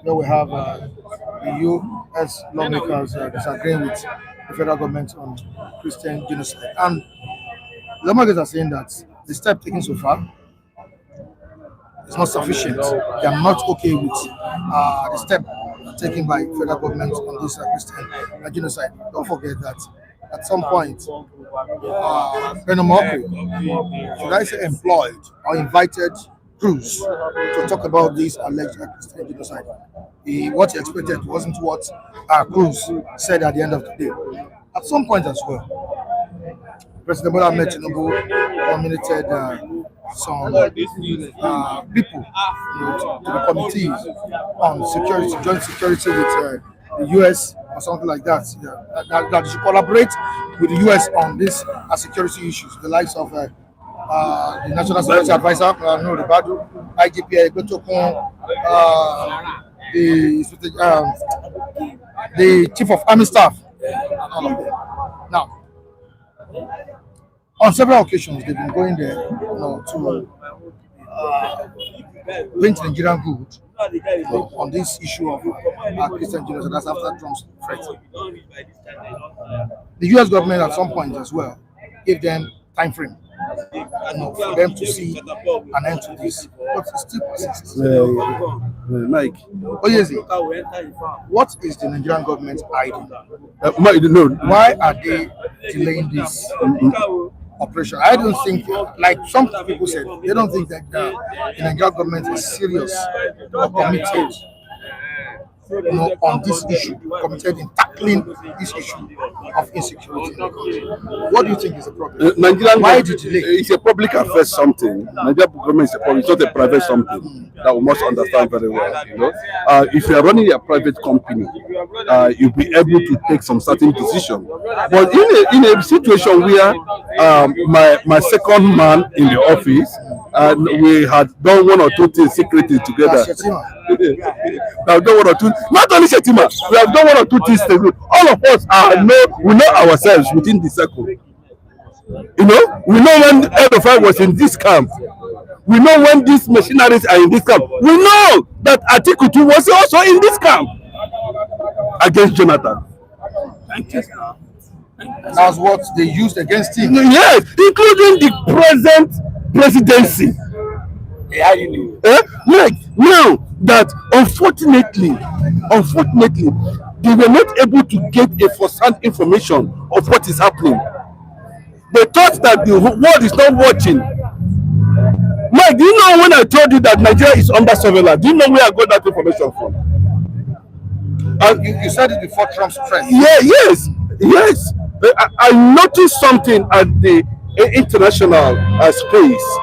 where we have the U.S. lawmakers disagreeing with the federal government on Christian genocide. And lawmakers are saying that the step taken so far is not sufficient. They are not okay with the step taken by federal government on this Christian genocide. Don't forget that at some point, Benomokri, should I say employed or invited Cruz to talk about this alleged Christian genocide. What he expected wasn't what Cruz said at the end of the day. At some point as well, President Bola Tinubu nominated some people to the committee on security, joint security with the U.S. or something like that. Yeah. That should collaborate with the U.S. on these security issues, the likes of the National Security Advisor, Ribadu, IGP, the Chief of Army Staff, and all of them. Now, on several occasions, they've been going there to paint Nigerian good on this issue of Christian genocide. That's after Trump's threat. The U.S. government at some point as well gave them time frame for them to see an end to this. But it still persists. Mike. Oh, yes. What is the Nigerian government hiding? No. Why are they delaying this operation? I don't think, like some people said, they don't think that the Nigerian government is serious or committed on this issue, committed in tackling this issue of insecurity. What do you think is the problem? Why did delay? It's a public affairs something. Nigerian government is a public, it's not a private something that we must understand very well. If you are running a private company, you'll be able to take some certain decision. But in a situation where my second man in the office, and we had done one or two things secretly together. We have done one or two. Not only Shetima, we have done one or two things together. All of us we know ourselves within the circle. We know when Edofai was in this camp. We know when these machineries are in this camp. We know that Atiku was also in this camp against Jonathan. Thank you. That's what they used against him. Yes, including the present presidency. Like now that unfortunately, they were not able to get a first-hand information of what is happening. They thought that the world is not watching. Mike, do you know when I told you that Nigeria is under surveillance? Do you know where I got that information from? You said it before Trump's threat. Yes. I noticed something at the international space,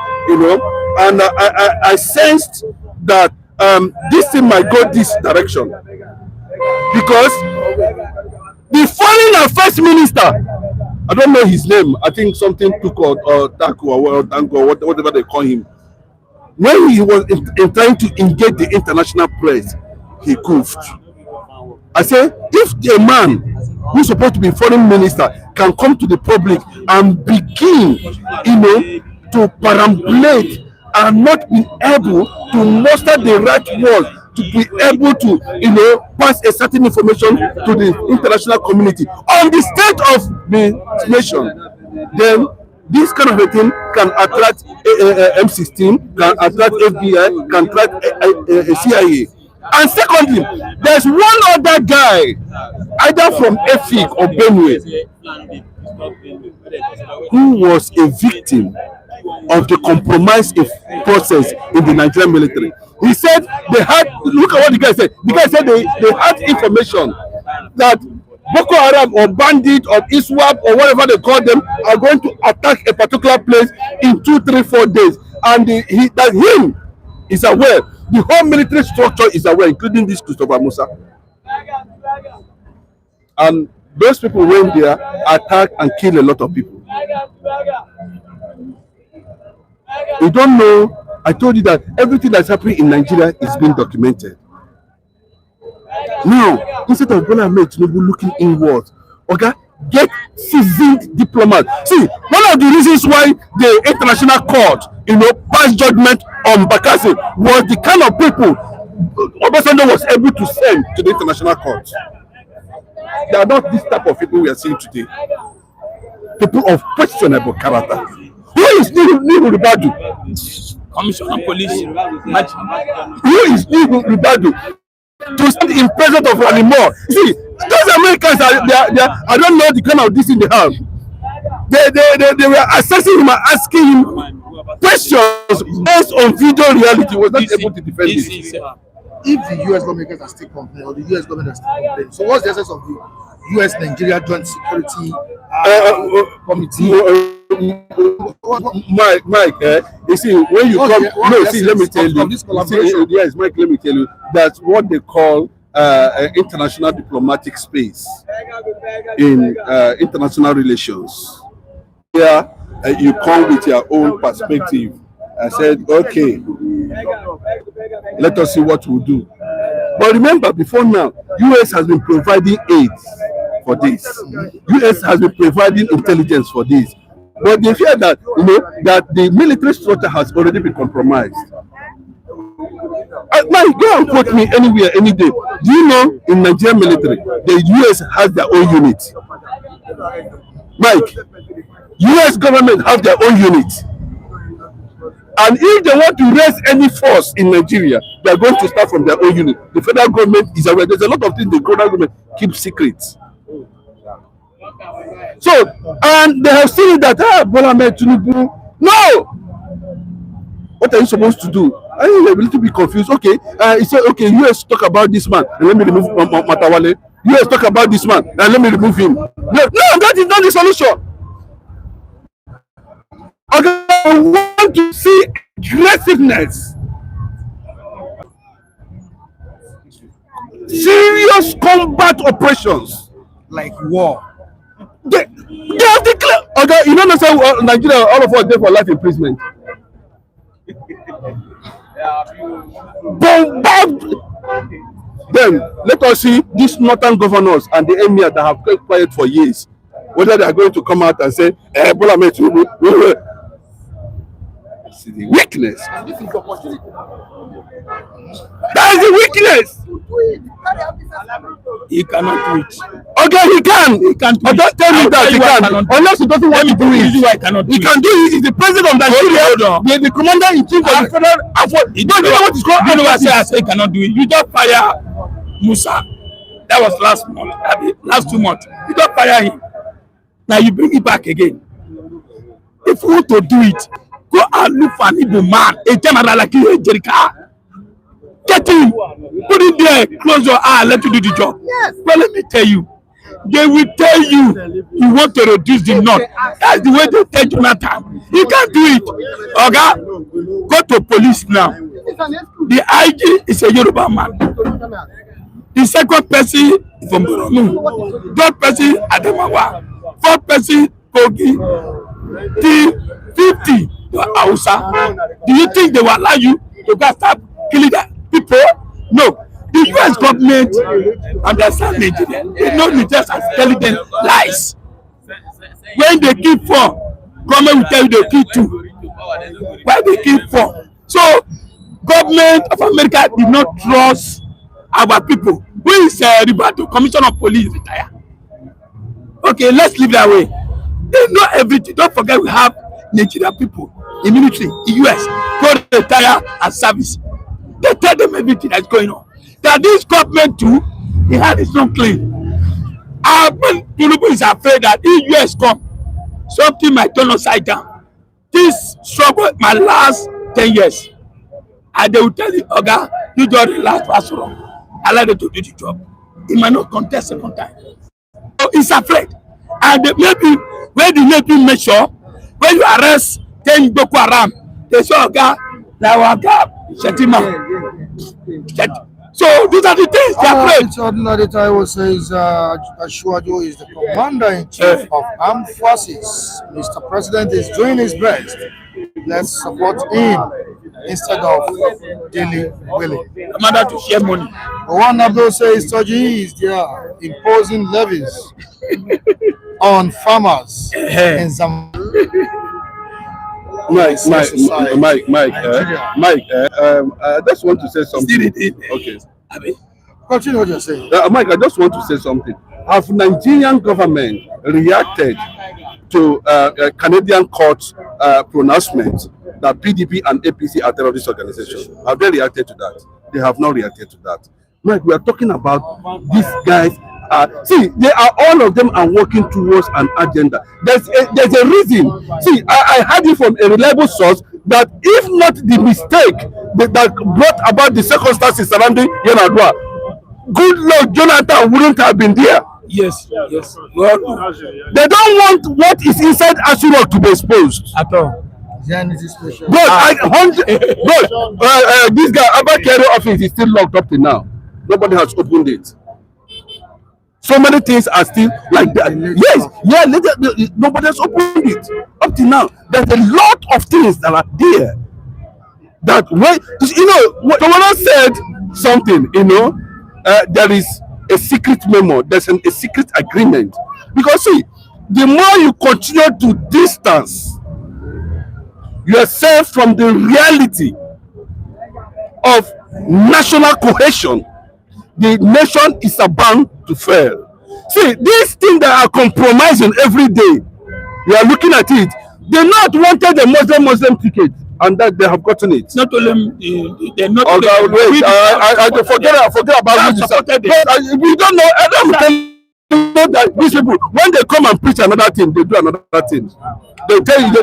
and I sensed that this thing might go this direction because the foreign affairs minister, I don't know his name, I think something Tuko or Taku or Dango, whatever they call him, when he was trying to engage the international press, he goofed. I say, if a man who's supposed to be foreign minister can come to the public and begin, to perambulate and not be able to muster the right words to be able to, pass a certain information to the international community on the state of the nation, then this kind of a thing can attract M16, can attract FBI, can attract CIA. And secondly, there's one other guy, either from Efik or Benue, who was a victim of the compromise process in the Nigerian military. He said they had, look at what the guy said. The guy said they had information that Boko Haram or bandit or ISWAP or whatever they call them are going to attack a particular place in 2, 3, 4 days. And that him is aware. The whole military structure is aware, including this Christopher Musa. And those people went there, attacked and killed a lot of people. You don't know. I told you that everything that's happening in Nigeria is being documented. Now, instead of Bola Tinubu looking inward, okay, get seasoned diplomats. See, one of the reasons why the international court, passed judgment on Bakassi was the kind of people Obasanjo was able to send to the international court. They are not this type of people we are seeing today. People of questionable character. Who is Nuhu Ribadu? Commissioner of Police. Who is Nuhu Ribadu to stand in presence of Ranimore? See, those Americans are I don't know the kind of this in the house. They were assessing him and asking him questions based on video reality. Was not able to defend it. If the US lawmakers are still complaining, or the US government is still complaining, so what's the essence of the US Nigeria Joint Security Committee? Mike, you see, when you come, let me tell you. Yes, Mike, let me tell you. That's what they call international diplomatic space in international relations. Here, you come with your own perspective. I said, okay, let us see what we'll do. But remember, before now, US has been providing aid for this. US has been providing intelligence for this. But they fear that, that the military structure has already been compromised. Mike, go and quote me anywhere, any day. Do you know in Nigerian military, the US has their own unit? Mike, US government have their own unit. And if they want to raise any force in Nigeria, they are going to start from their own unit. The federal government is aware. There's a lot of things the federal government keeps secret. So, and they have seen that Bola Tinubu. No! What are you supposed to do? I am a little bit confused. Okay, he said, okay, US talk about this man, and let me remove Matawale. US talk about this man, and let me remove him. No, that is not the solution. Okay, I want to see aggressiveness, serious combat operations Like war. They have declared. Okay, you don't understand Nigeria, all of us there for life imprisonment. Bombard. Then let us see these northern governors and the emir that have kept quiet for years, whether they are going to come out and say, Bola Tinubu. See the weakness. That is the weakness. He cannot do it. Okay, he can. He can. But don't tell me that he can. Unless he doesn't want to do it. He can do it. He's the president of Nigeria. The commander in chief of the federal. You don't know what is going on. I say he cannot do it. You just fire Musa. That was last month. Last 2 months. You just fire him. Now you bring it back again. If you want to do it, go and look for an Igbo man, a general like you, Jerica. Get him, put him there, close your eye, let you do the job. Yes. But let me tell you, they will tell you you want to reduce the knot. That's the way they tell Jonathan. He can't do it. Okay? Go to police now. The IG is a Yoruba man. The second person is from Borno. Third person, Adamawa. Fourth person, Kogi. The 50, Hausa. Do you think they will allow you to go start killing that people? No. The The US government understand Nigeria. They know Nigeria as telling them lies. When they kill 4, government will tell you they kill 2. Why they kill 4? So government of America did not trust our people. Who is Ribato, Commissioner of Police, retire? Okay, let's leave that way. They know everything. Don't forget we have Nigerian people in military, in US, go retire and service. They tell them everything that's going on. That this government too, he had his own claim. Tinubu is afraid that if US come, something might turn upside down. This struggle my last 10 years. And they will tell you, Oga, you just relax for so long. Allow them to do the job. He might not contest second time. So he's afraid. And maybe when the Navy make sure, when you arrest 10 Boko Haram, they say, Oga, now Oga, Shetima. So these are the things they are afraid. It's ordinary Taiwo says Ashwaju is the commander-in-chief of armed forces. Mr. President is doing his best. Let's support him instead of daily willing. Commander to share money. One Abdul says Toji is there imposing levies on farmers in Zambia. Mike, I just want to say something. Okay. Continue what you're saying. Mike, I just want to say something. Have Nigerian government reacted to Canadian court pronouncement that PDP and APC are terrorist organizations? Have they reacted to that? They have not reacted to that. Mike, we are talking about these guys. See, they are all of them are working towards an agenda. There's a reason. See, I heard it from a reliable source that if not the mistake that brought about the circumstances surrounding Yanadua, good Lord Jonathan wouldn't have been there. Yes, yes. Well, they don't want what is inside Asurok to be exposed at all. But this guy Abakero office is still locked up till now. Nobody has opened it. So many things are still like that. Yes, nobody has opened it up till now. There's a lot of things that are there. That way, someone said something. There is a secret memo. There's a secret agreement. Because see, the more you continue to distance yourself from the reality of national cohesion, the nation is bound to fail. See, these things that are compromising every day, we are looking at it. They not wanted a Muslim ticket, and that they have gotten it. Not only they're not. I forget about this. We don't know. Know that these people, when they come and preach another thing, they do another thing. They tell you,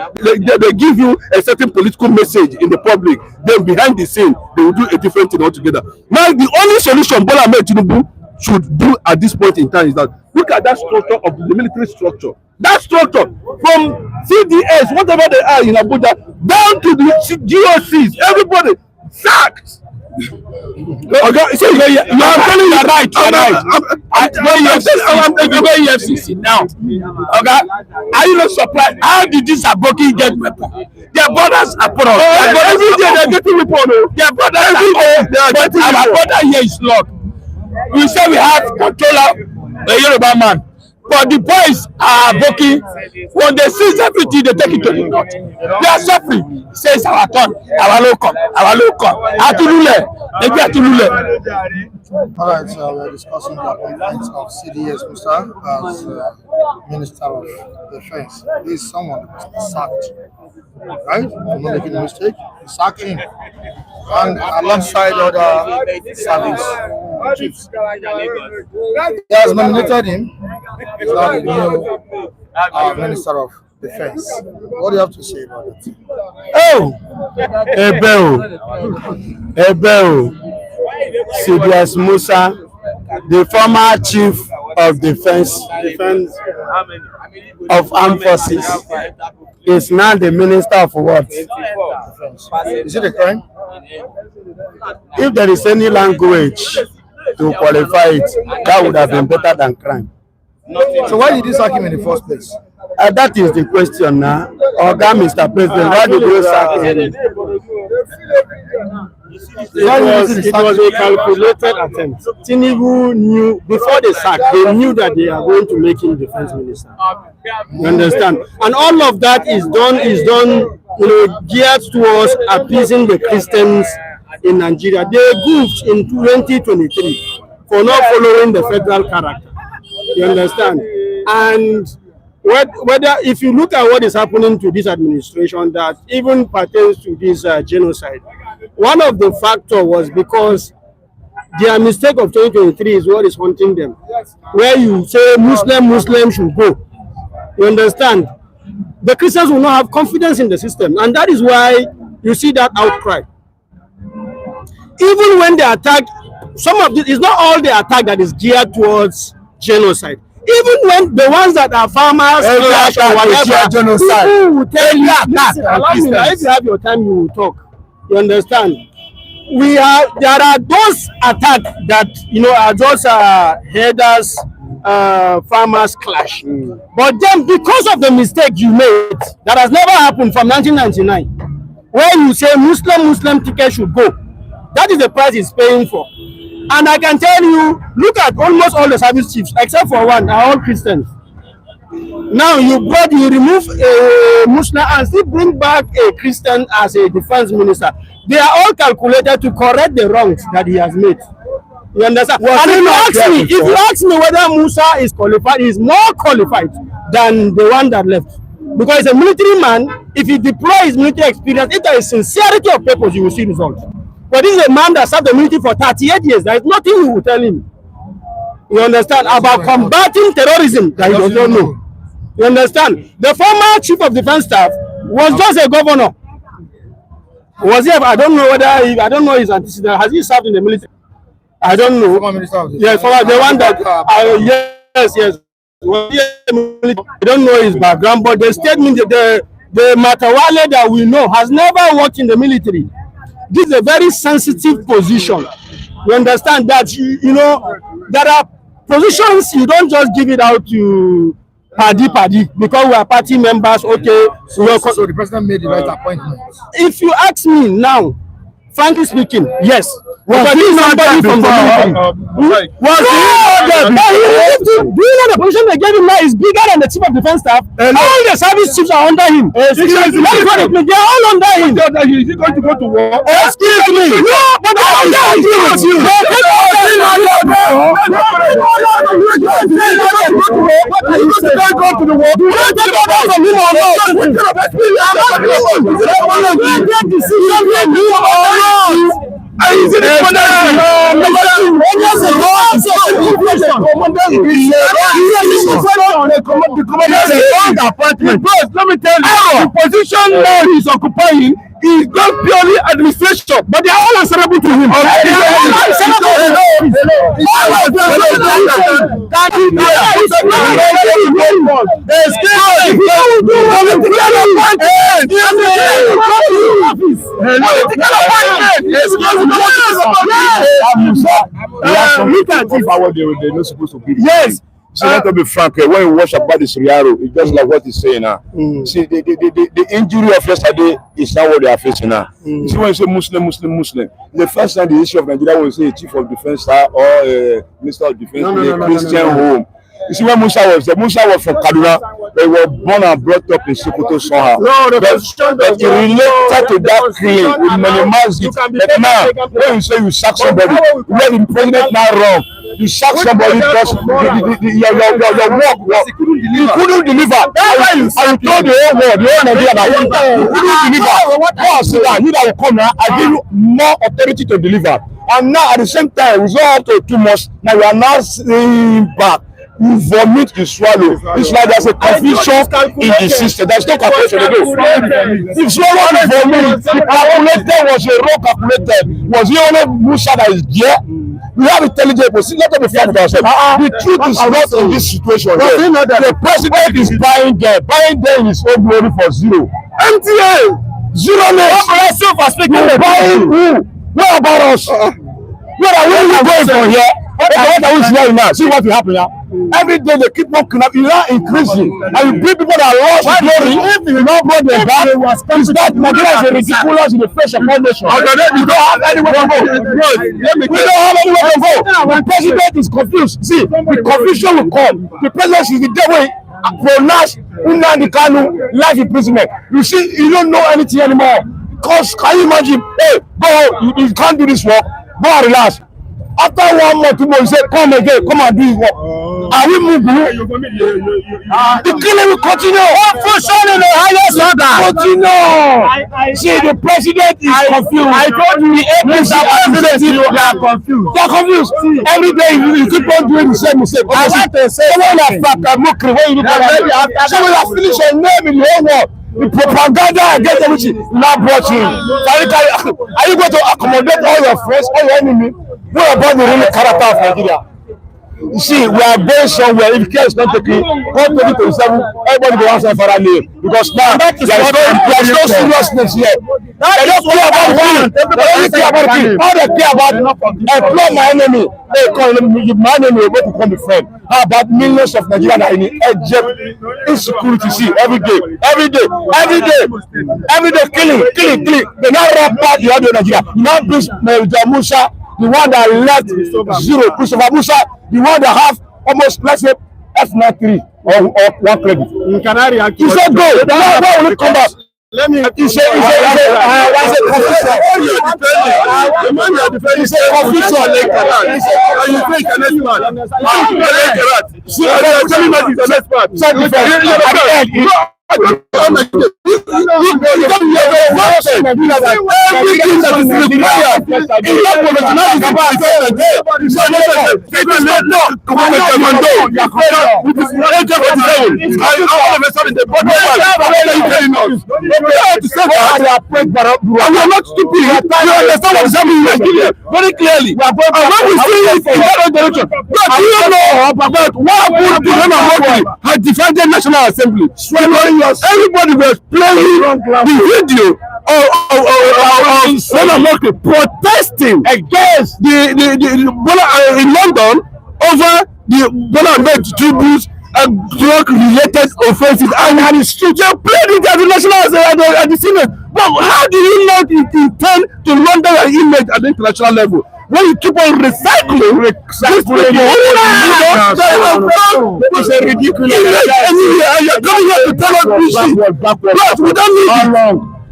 they give you a certain political message in the public. Then behind the scene, they will do a different thing altogether. Now, the only solution Bola Tinubu should do at this point in time is that look at that structure of the military structure. That structure from CDS, whatever they are in Abuja, down to the GOCs, everybody sacked. Okay, so you are telling me right. EFCC now. Okay, are you not surprised? How did this Aboki get weapon? Their brothers are put on. Every day they are getting weapon. Their brothers every day they are getting weapon. Our brother here is locked. We say we have controller, a Yoruba man. But the boys are working. When they seize everything, they take it to the north. They are suffering. Says our turn, our local. Atulule. All right, so we're discussing the appointment of CDS Musa as Minister of Defense. This is someone that was sacked. Right? I'm not making a mistake. He sacked him. And alongside other service chiefs. He has nominated him. He's now the new Minister of Defense. What do you have to say about it? CDS Musa, the former chief of defense of armed forces, is now the minister of what? Is it a crime? If there is any language to qualify it, that would have been better than crime. So why did you sack him in the first place? That is the question now. Mr. President, why did you sack him? It was a calculated attempt. Tinubu knew before the sack, they knew that they are going to make him defense minister. You understand? And all of that is done, geared towards appeasing the Christians in Nigeria. They goofed in 2023 for not following the federal character. You understand? And whether if you look at what is happening to this administration that even pertains to this genocide, one of the factors was because their mistake of 2023 is what is haunting them, where you say Muslim should go. You understand? The Christians will not have confidence in the system, and that is why you see that outcry. Even when they attack, some of this is not all the attack that is geared towards genocide. Even when the ones that are farmers, or whatever, people will tell you, allow me, if you have your time, you will talk. You understand? There are those attacks that are just headers, farmers clash. But then, because of the mistake you made, that has never happened from 1999, where you say Muslim ticket should go, that is the price he's paying for. And I can tell you, look at almost all the service chiefs, except for one, are all Christians. Now you remove a Muslim and still bring back a Christian as a defense minister. They are all calculated to correct the wrongs that he has made. You understand? And if you ask me whether Musa is qualified, he is more qualified than the one that left. Because he's a military man. If he deploys his military experience, if there is sincerity of purpose, you will see results. But this is a man that served the military for 38 years. There is nothing you will tell him. You understand? About combating terrorism that he does not know. You understand? The former chief of defense staff was just a governor. Was he? I don't know whether I don't know his antecedent. Has he served in the military? I don't know. Former minister of yes, for the one that yes. I don't know his background, but the statement, the Matawale that we know has never worked in the military. This is a very sensitive position. You understand that there are positions you don't just give it out to paddy because we are party members. Okay, so the president made the right appointment. If you ask me now, frankly speaking, yes. But this somebody from the military. Do you know the position they gave him now is bigger than the chief of defense staff? All the service chiefs are under him. They are all under him. Is he going to go to war? Excuse me. No, but all that is you. Go to the war. Do you take over from him or not? Is it let me tell you, the position now he's occupying is not purely administration, but they are all answerable to him. Yes. So let me be frank. When you watch about this Riaro, it's just like what he's saying now. See, the injury of yesterday is not what they are facing now. See, when you say Muslim, the first time the issue of Nigeria will say chief of defense or minister of defense in a Christian home. You see, when Musa was from Kaduna. They were born and brought up in Sokoto somehow. But it related to that claim, it minimized it. But now, when you say you sack somebody, where the president now wrong, you sack somebody because your work, you couldn't deliver. I told the whole world, the whole Nigeria that you couldn't deliver. Go and sit down, you that will come now, I give you more authority to deliver. And now at the same time, we don't have to too much. Now we are now seeing back. You vomit, you swallow. It's like there's a confusion in the system. There's no calculation again. If someone vomit, the calculator was a wrong calculated. Was the only Musa that is there? We have intelligent people. Let us be frank with ourselves. The truth is not in this situation. The president is buying them in his own glory for zero. MTA, zero name. Buying who? What about us? Where are we going from here? What are we seeing now? See what will happen now. Every day they keep on kidnapping, you are increasing, and you bring people that lost glory. If you don't go there back, is that Nigeria is ridiculous in the face of all nations. We don't have anywhere to go. We don't have anywhere to go. The president is confused. See, the confusion will come. The president is the devil. Pronounce Nnamdi Kanu life imprisonment. You see, you don't know anything anymore. Because can you imagine? Hey, go, you can't do this work. Go and relax. After 1 month, 2 months, you say, come again, come and do his work. Are we moving? The killing will continue. Function in the highest order. Continue. See, the president is confused. I told you, the APC you are confused. They are confused. Every day you keep on doing the same mistake. I want to say, when you have finished your name in the whole world. The propaganda against everything now brought you. Are you going to accommodate all your friends, all your enemies? What about the real character of Nigeria? You see, we are going somewhere. If care is not taken, come 2027, everybody will answer for a name. Because now there is no seriousness here. They don't care about me. They only care about me. All they care about employ my enemy. They call my enemy will to become a friend. How about millions of Nigerians are in insecurity? See, every day, killing. They now rap back the other Nigeria. You now bring Musa, the one that left zero, Christopher Musa, the one that have almost, let's say, F93 or 1 credit. He said, go, now will come back. Let me. He said, very clearly. And when we see it in that direction, but do you know about what had defended National Assembly? Everybody was playing the video of protesting against the Bola in London over the Bola Tinubu's drug-related offences, and they played it at the National Assembly at the Senate. But how do you not intend to launder your image at the international level? When you keep on recycling it's a ridiculous. You're coming here to tell us bullshit. But we don't need it.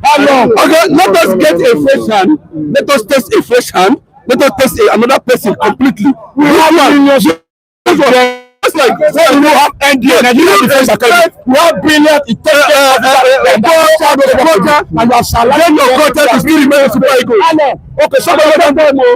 How long? Okay, let us get a fresh hand. Let us test a fresh hand. Let us test another person completely. We have millions. Just like you have NDA, Nigeria Defense Academy. You have brilliant, intelligent and your salary, then your content is still remaining Super Eagles. Okay,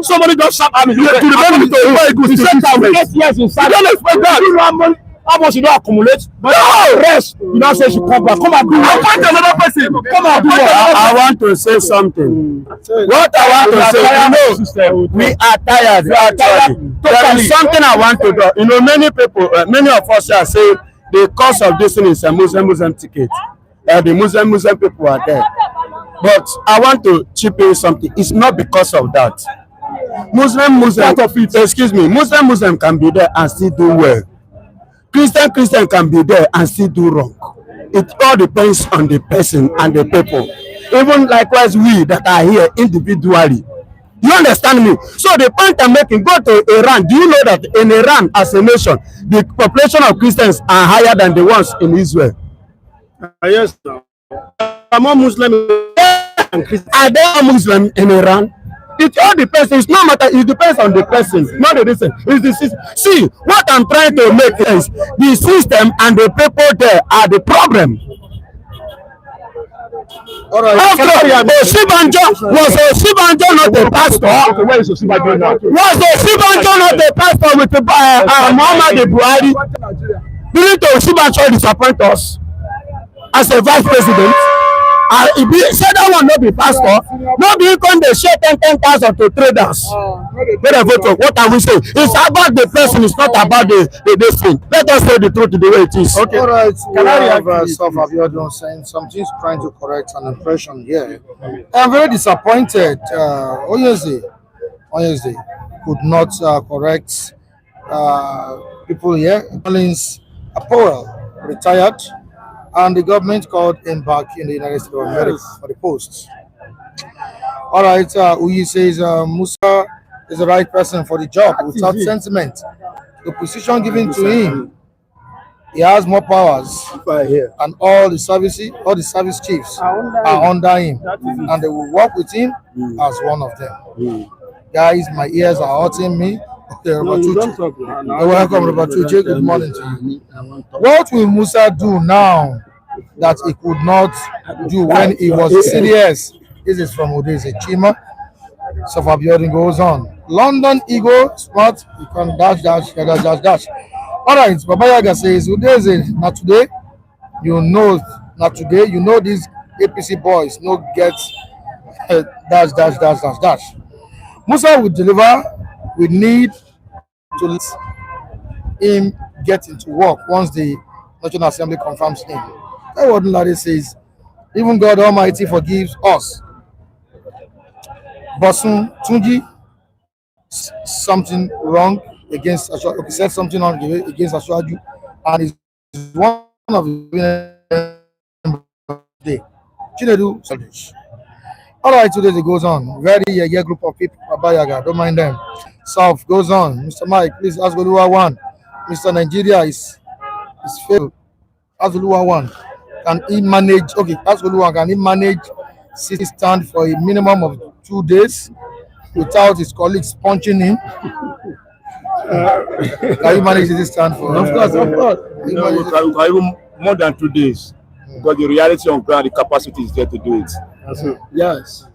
somebody don't shout at me. You remember to Super Eagles. You don't expect that. How much you don't accumulate? But no! Rest. You don't say you come back. Come and do it. I want another person. Come and do it. I want to say something. What I want to say, we are tired. We are tired. There is something I want to do. You know, many people, many of us are saying the cause of this thing is a Muslim ticket. The Muslim people are there. But I want to chip in something. It's not because of that. Muslim can be there and still do well. Christian can be there and still do wrong. It all depends on the person and the people. Even likewise, we that are here individually. You understand me? So the point I'm making, go to Iran. Do you know that in Iran, as a nation, the population of Christians are higher than the ones in Israel? Yes, sir. Are more Muslim and Christian? Are there Muslims in Iran? It all depends. It's no matter. It depends on the person, not the reason. It's the system. See, what I'm trying to make is the system and the people there are the problem. All right. Was Osibanjo not a pastor? Okay, where is Osibanjo now? Was Osibanjo not a pastor with Muhammad Buhari? Didn't Osibanjo disappoint us as a vice president? He said that one not be pastor, not be come they share 10,000 to traders. What are we saying? It's about the person, it's not about the thing. Let us say the truth the way it is. Okay. All right. Can I have Saf Abiodun saying something trying to correct an impression here? I'm very disappointed. Oyeze could not correct people here. Collins Apowell retired, and the government called him back in the United States of America for the post. All right, Uyi says Musa is the right person for the job without sentiment. The position given to him, he has more powers, and all the service chiefs are under him, and they will work with him as one of them. Guys, my ears are hurting me. Okay, Robert Tuche. Welcome, Robert Tuche. Good morning to you. What will Musa do now that he could not do when he was CDS? This is from Udeze Chima. So far, building goes on. London Ego Smart, you can dash. All right, Baba Yaga says, Udeze, not today. Not today. You know these APC boys, no get dash. Musa will deliver. We need to let him get into work once the National Assembly confirms him. That's what Lade says. Even God Almighty forgives us. Bosun Tunji something wrong against Ashwaju. Said something wrong against Ashwaju, and is one of the Chinedu Saldish. All right, today it goes on. Very yeah group of people. Babayaga, don't mind them. South goes on. Mr. Mike, please ask Oluwa one. Mr. Nigeria is failed. Ask Oluwa one. Can he manage? Okay, ask Oluwa, can he manage sit stand for a minimum of 2 days without his colleagues punching him? Can you manage this stand for? Of course. Even more than 2 days. Because the reality on ground, the capacity is there to do it. Yes.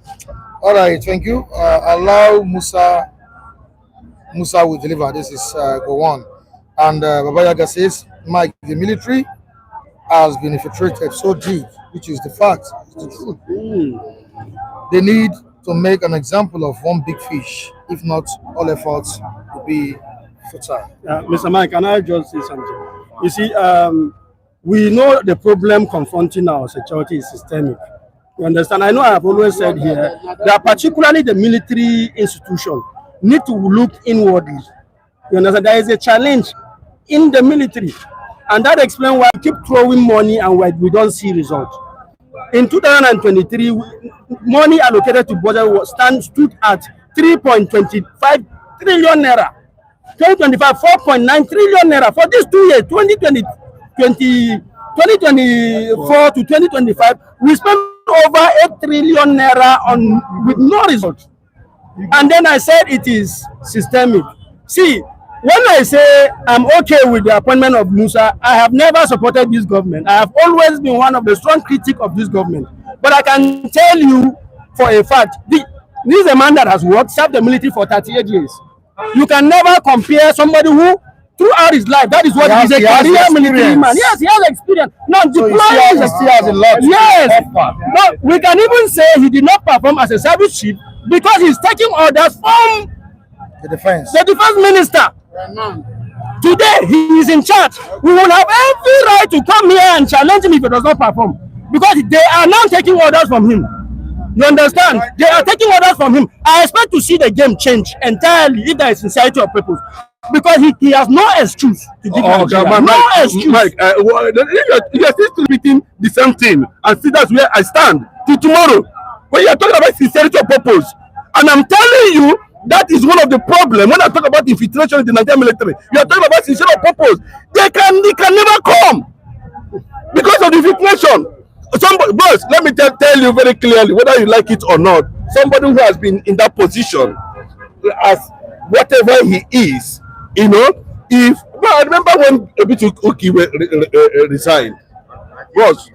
All right, thank you. Allow Musa will deliver. This is go on. And Baba Yaga says, Mike, the military has been infiltrated so deep, which is the fact, it's the truth. They need to make an example of one big fish. If not, all efforts will be futile. Mr. Mike, can I just say something? You see, we know the problem confronting our security is systemic. You understand? I know I have always said here that particularly the military institution need to look inwardly. You understand? There is a challenge in the military, and that explains why we keep throwing money and why we don't see results. In 2023, money allocated to budget stood at 3.25 trillion naira. 2025, 4.9 trillion naira. For these 2 years, 2024 to 2025, we spent over 8 trillion naira on with no result. And then I said it is systemic. See, when I say I'm okay with the appointment of Musa, I have never supported this government. I have always been one of the strong critics of this government. But I can tell you for a fact, this is a man that has served the military for 38 years. You can never compare somebody who, throughout his life, that is what he's a career military man. Yes, he has experience. Now, deploying has a lot. Yes. No, we can even say he did not perform as a service chief because he's taking orders from the defense minister. Today, he is in charge. We will have every right to come here and challenge him if he does not perform. Because they are now taking orders from him. You understand? They are taking orders from him. I expect to see the game change entirely if there is sincerity of purpose. Because he has no excuse to give no excuse. Mike, you are still repeating the same thing. And see, that's where I stand till tomorrow. When you are talking about sincerity of purpose. And I'm telling you, that is one of the problems. When I talk about infiltration in the Nigerian military, you are talking about sincerity of purpose. They can never come because of the infiltration. Somebody, boss, let me tell you very clearly, whether you like it or not, somebody who has been in that position, as whatever he is, you know, I remember when Oki resigned. Boss,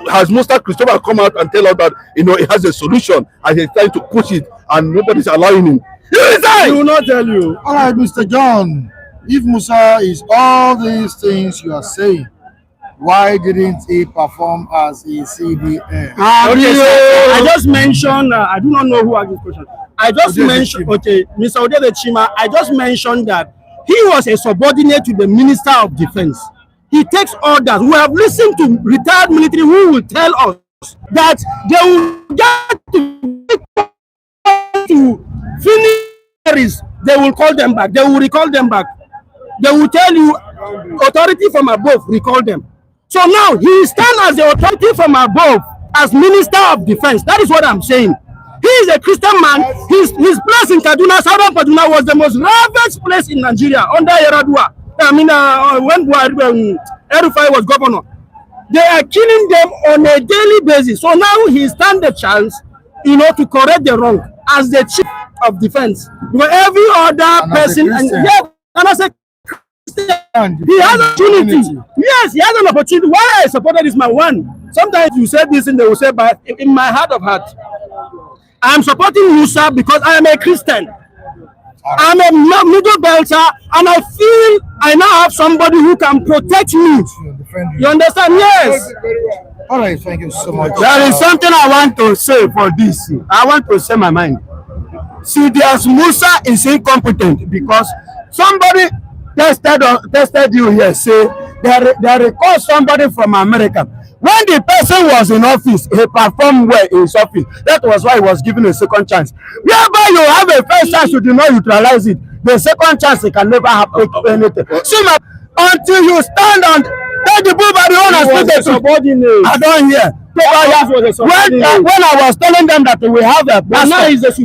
has Mr. Christopher come out and tell us that, you know, he has a solution and he's trying to push it and nobody's allowing him? You resign! He will not tell you. All right, Mr. John, if Musa is all these things you are saying, why didn't he perform as a CDS? Okay, I just mentioned, I do not know who asked this question. I just mentioned, okay, Mr. Odede Chima, I just mentioned that he was a subordinate to the Minister of Defense. He takes orders. We have listened to retired military who will tell us that they will get to finish, they will call them back. They will recall them back. they will tell you authority from above, recall them. So now he stands as the authority from above, as Minister of Defense. That is what I'm saying. He is a Christian man. His place in Kaduna, Southern Kaduna, was the most ravaged place in Nigeria under Yaradua. I mean, when Erufai was governor. They are killing them on a daily basis. So now he stands the chance, to correct the wrong as the chief of defense. Because every other person, and as a Christian, he has an opportunity. Yes, he has an opportunity. Why I supported this man? One, sometimes you say this and they will say, but in my heart of heart, I am supporting Musa because I am a Christian. I'm a middle belter, and I feel I now have somebody who can protect me. You understand? Yes. All right, thank you so much. There is something I want to say for this. I want to say my mind. CDS Musa is incompetent because somebody tested you here. Say they recall somebody from America. When the person was in office, he performed well in his office. That was why he was given a second chance. Whereby you have a first chance, you do not utilize it. The second chance, it can never happen anything. See, until you stand and take the bull by the horn and speak the truth. I don't hear. When I was telling them that we have a person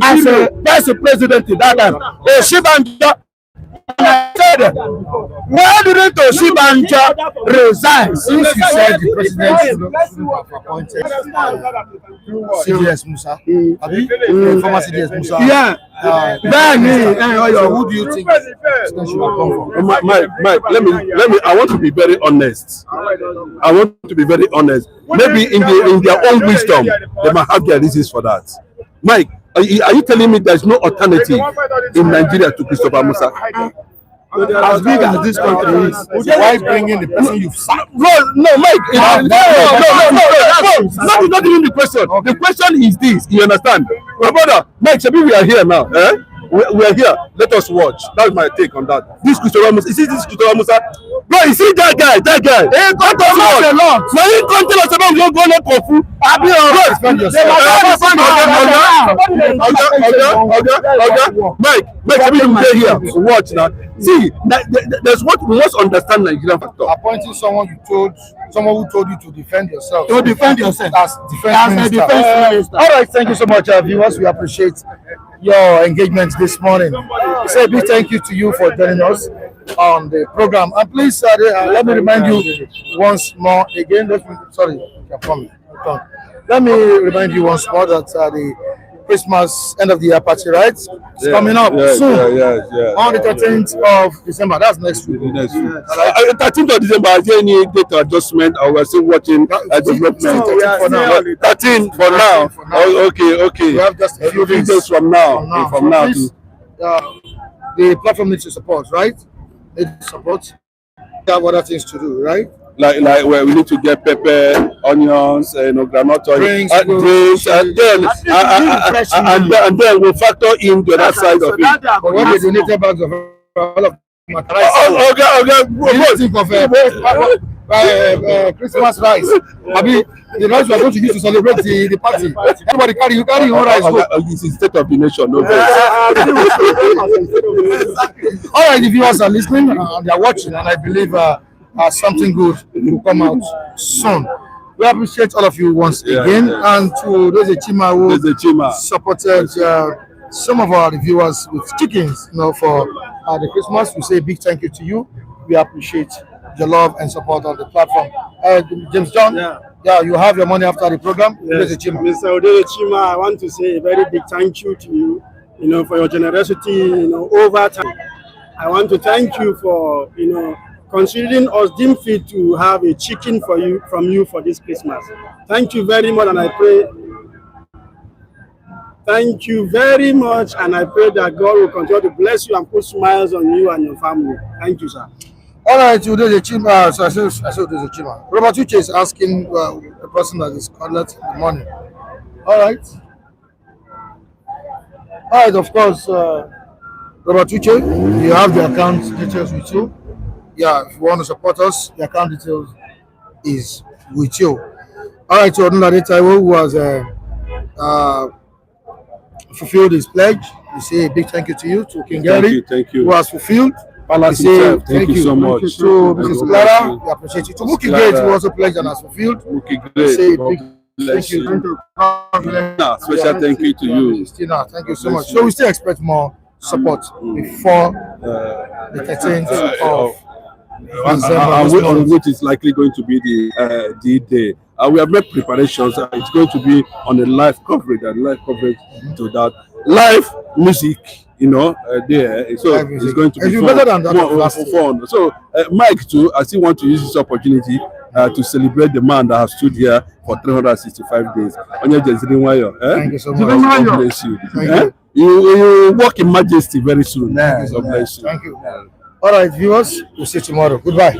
as a vice president that time, I said, why didn't Oshibanjo resign? Since you said the president should have appointed CDS Musa, former CDS Musa. Yeah. Who do you think should have come from? Mike, let me. I want to be very honest. Maybe in their own wisdom, they might have their reasons for that. Mike, are you telling me there's no alternative in Nigeria to Christopher Musa? As big as this country is, why bring in the person you've sacked? No, Mike. That is not even the question. Okay. The question is this. You understand? My brother, Mike, we are here now. We are here. Let us watch. That's my take on that. This Christopher Musa. Is it this Christopher Musa? Bro, you see that guy? He can't tell us a lot. So he can't tell us about go no kofu. Abi alright. Mike, we stay here. Watch now. See, there's what we must understand Nigerian factor. Appointing someone who told you to defend yourself. To defend yourself. As defense minister. All right, thank you so much, viewers. We appreciate your engagement this morning. We say a big thank you to you for joining us on the program. And please, let me remind you once more again. Let me remind you once more that the Christmas end of the year party, right? It's coming up soon. On the 13th of December. That's next week. 13th of December, is there any date adjustment or we're still watching development? 13 for now. Oh, okay. We have just a few days from now. The platform needs to support, right? Support. We have other things to do, right? Like where we need to get pepper, onions, granite oil, drinks, and then we'll factor in the other side of it. But when they donated bags of all of Christmas rice. I mean, the rice we are going to use to celebrate the party. Everybody carry your own rice. It's the state of the nation, no. All right, the viewers are listening and they are watching, and I believe something good will come out soon. We appreciate all of you once again, and to those Chima who supported some of our reviewers with chickens, for the Christmas. We say a big thank you to you. We appreciate your love and support on the platform. James John, you have your money after the program. Yes. Mr. Chima, I want to say a very big thank you to you, for your generosity, over time. I want to thank you for, considering us deemed fit to have a chicken from you for this Christmas. Thank you very much, and I pray. Thank you very much, and I pray that God will continue to bless you and put smiles on you and your family. Thank you, sir. All right, today the Chima. I said the Chima. Robert Uche is asking the person that is called in the morning. All right, of course, Robert Uche, you have the account details with you. If you want to support us, the account details is with you. All right, so Odunlade Taiwo, who has fulfilled his pledge, we say a big thank you to you, to King Gary, thank you. who has fulfilled. Palace say himself, thank you so much. To Mrs. Clara, we appreciate you. To Muki Gate, who also pledged and has fulfilled. Muki We say Great. big thank you. Special thank you to you. Christina, thank you so much. So we still expect more support before the 13th of December, which is likely going to be the D-Day. We have made preparations. It's going to be on a live coverage to that live music. There. So it's going to be better than that more fun. So, Mike, too, I still want to use this opportunity to celebrate the man that has stood here for 365 days. Thank you so much. God bless you. You walk in majesty very soon. God bless you. Thank you. All right, viewers, we'll see you tomorrow. Goodbye.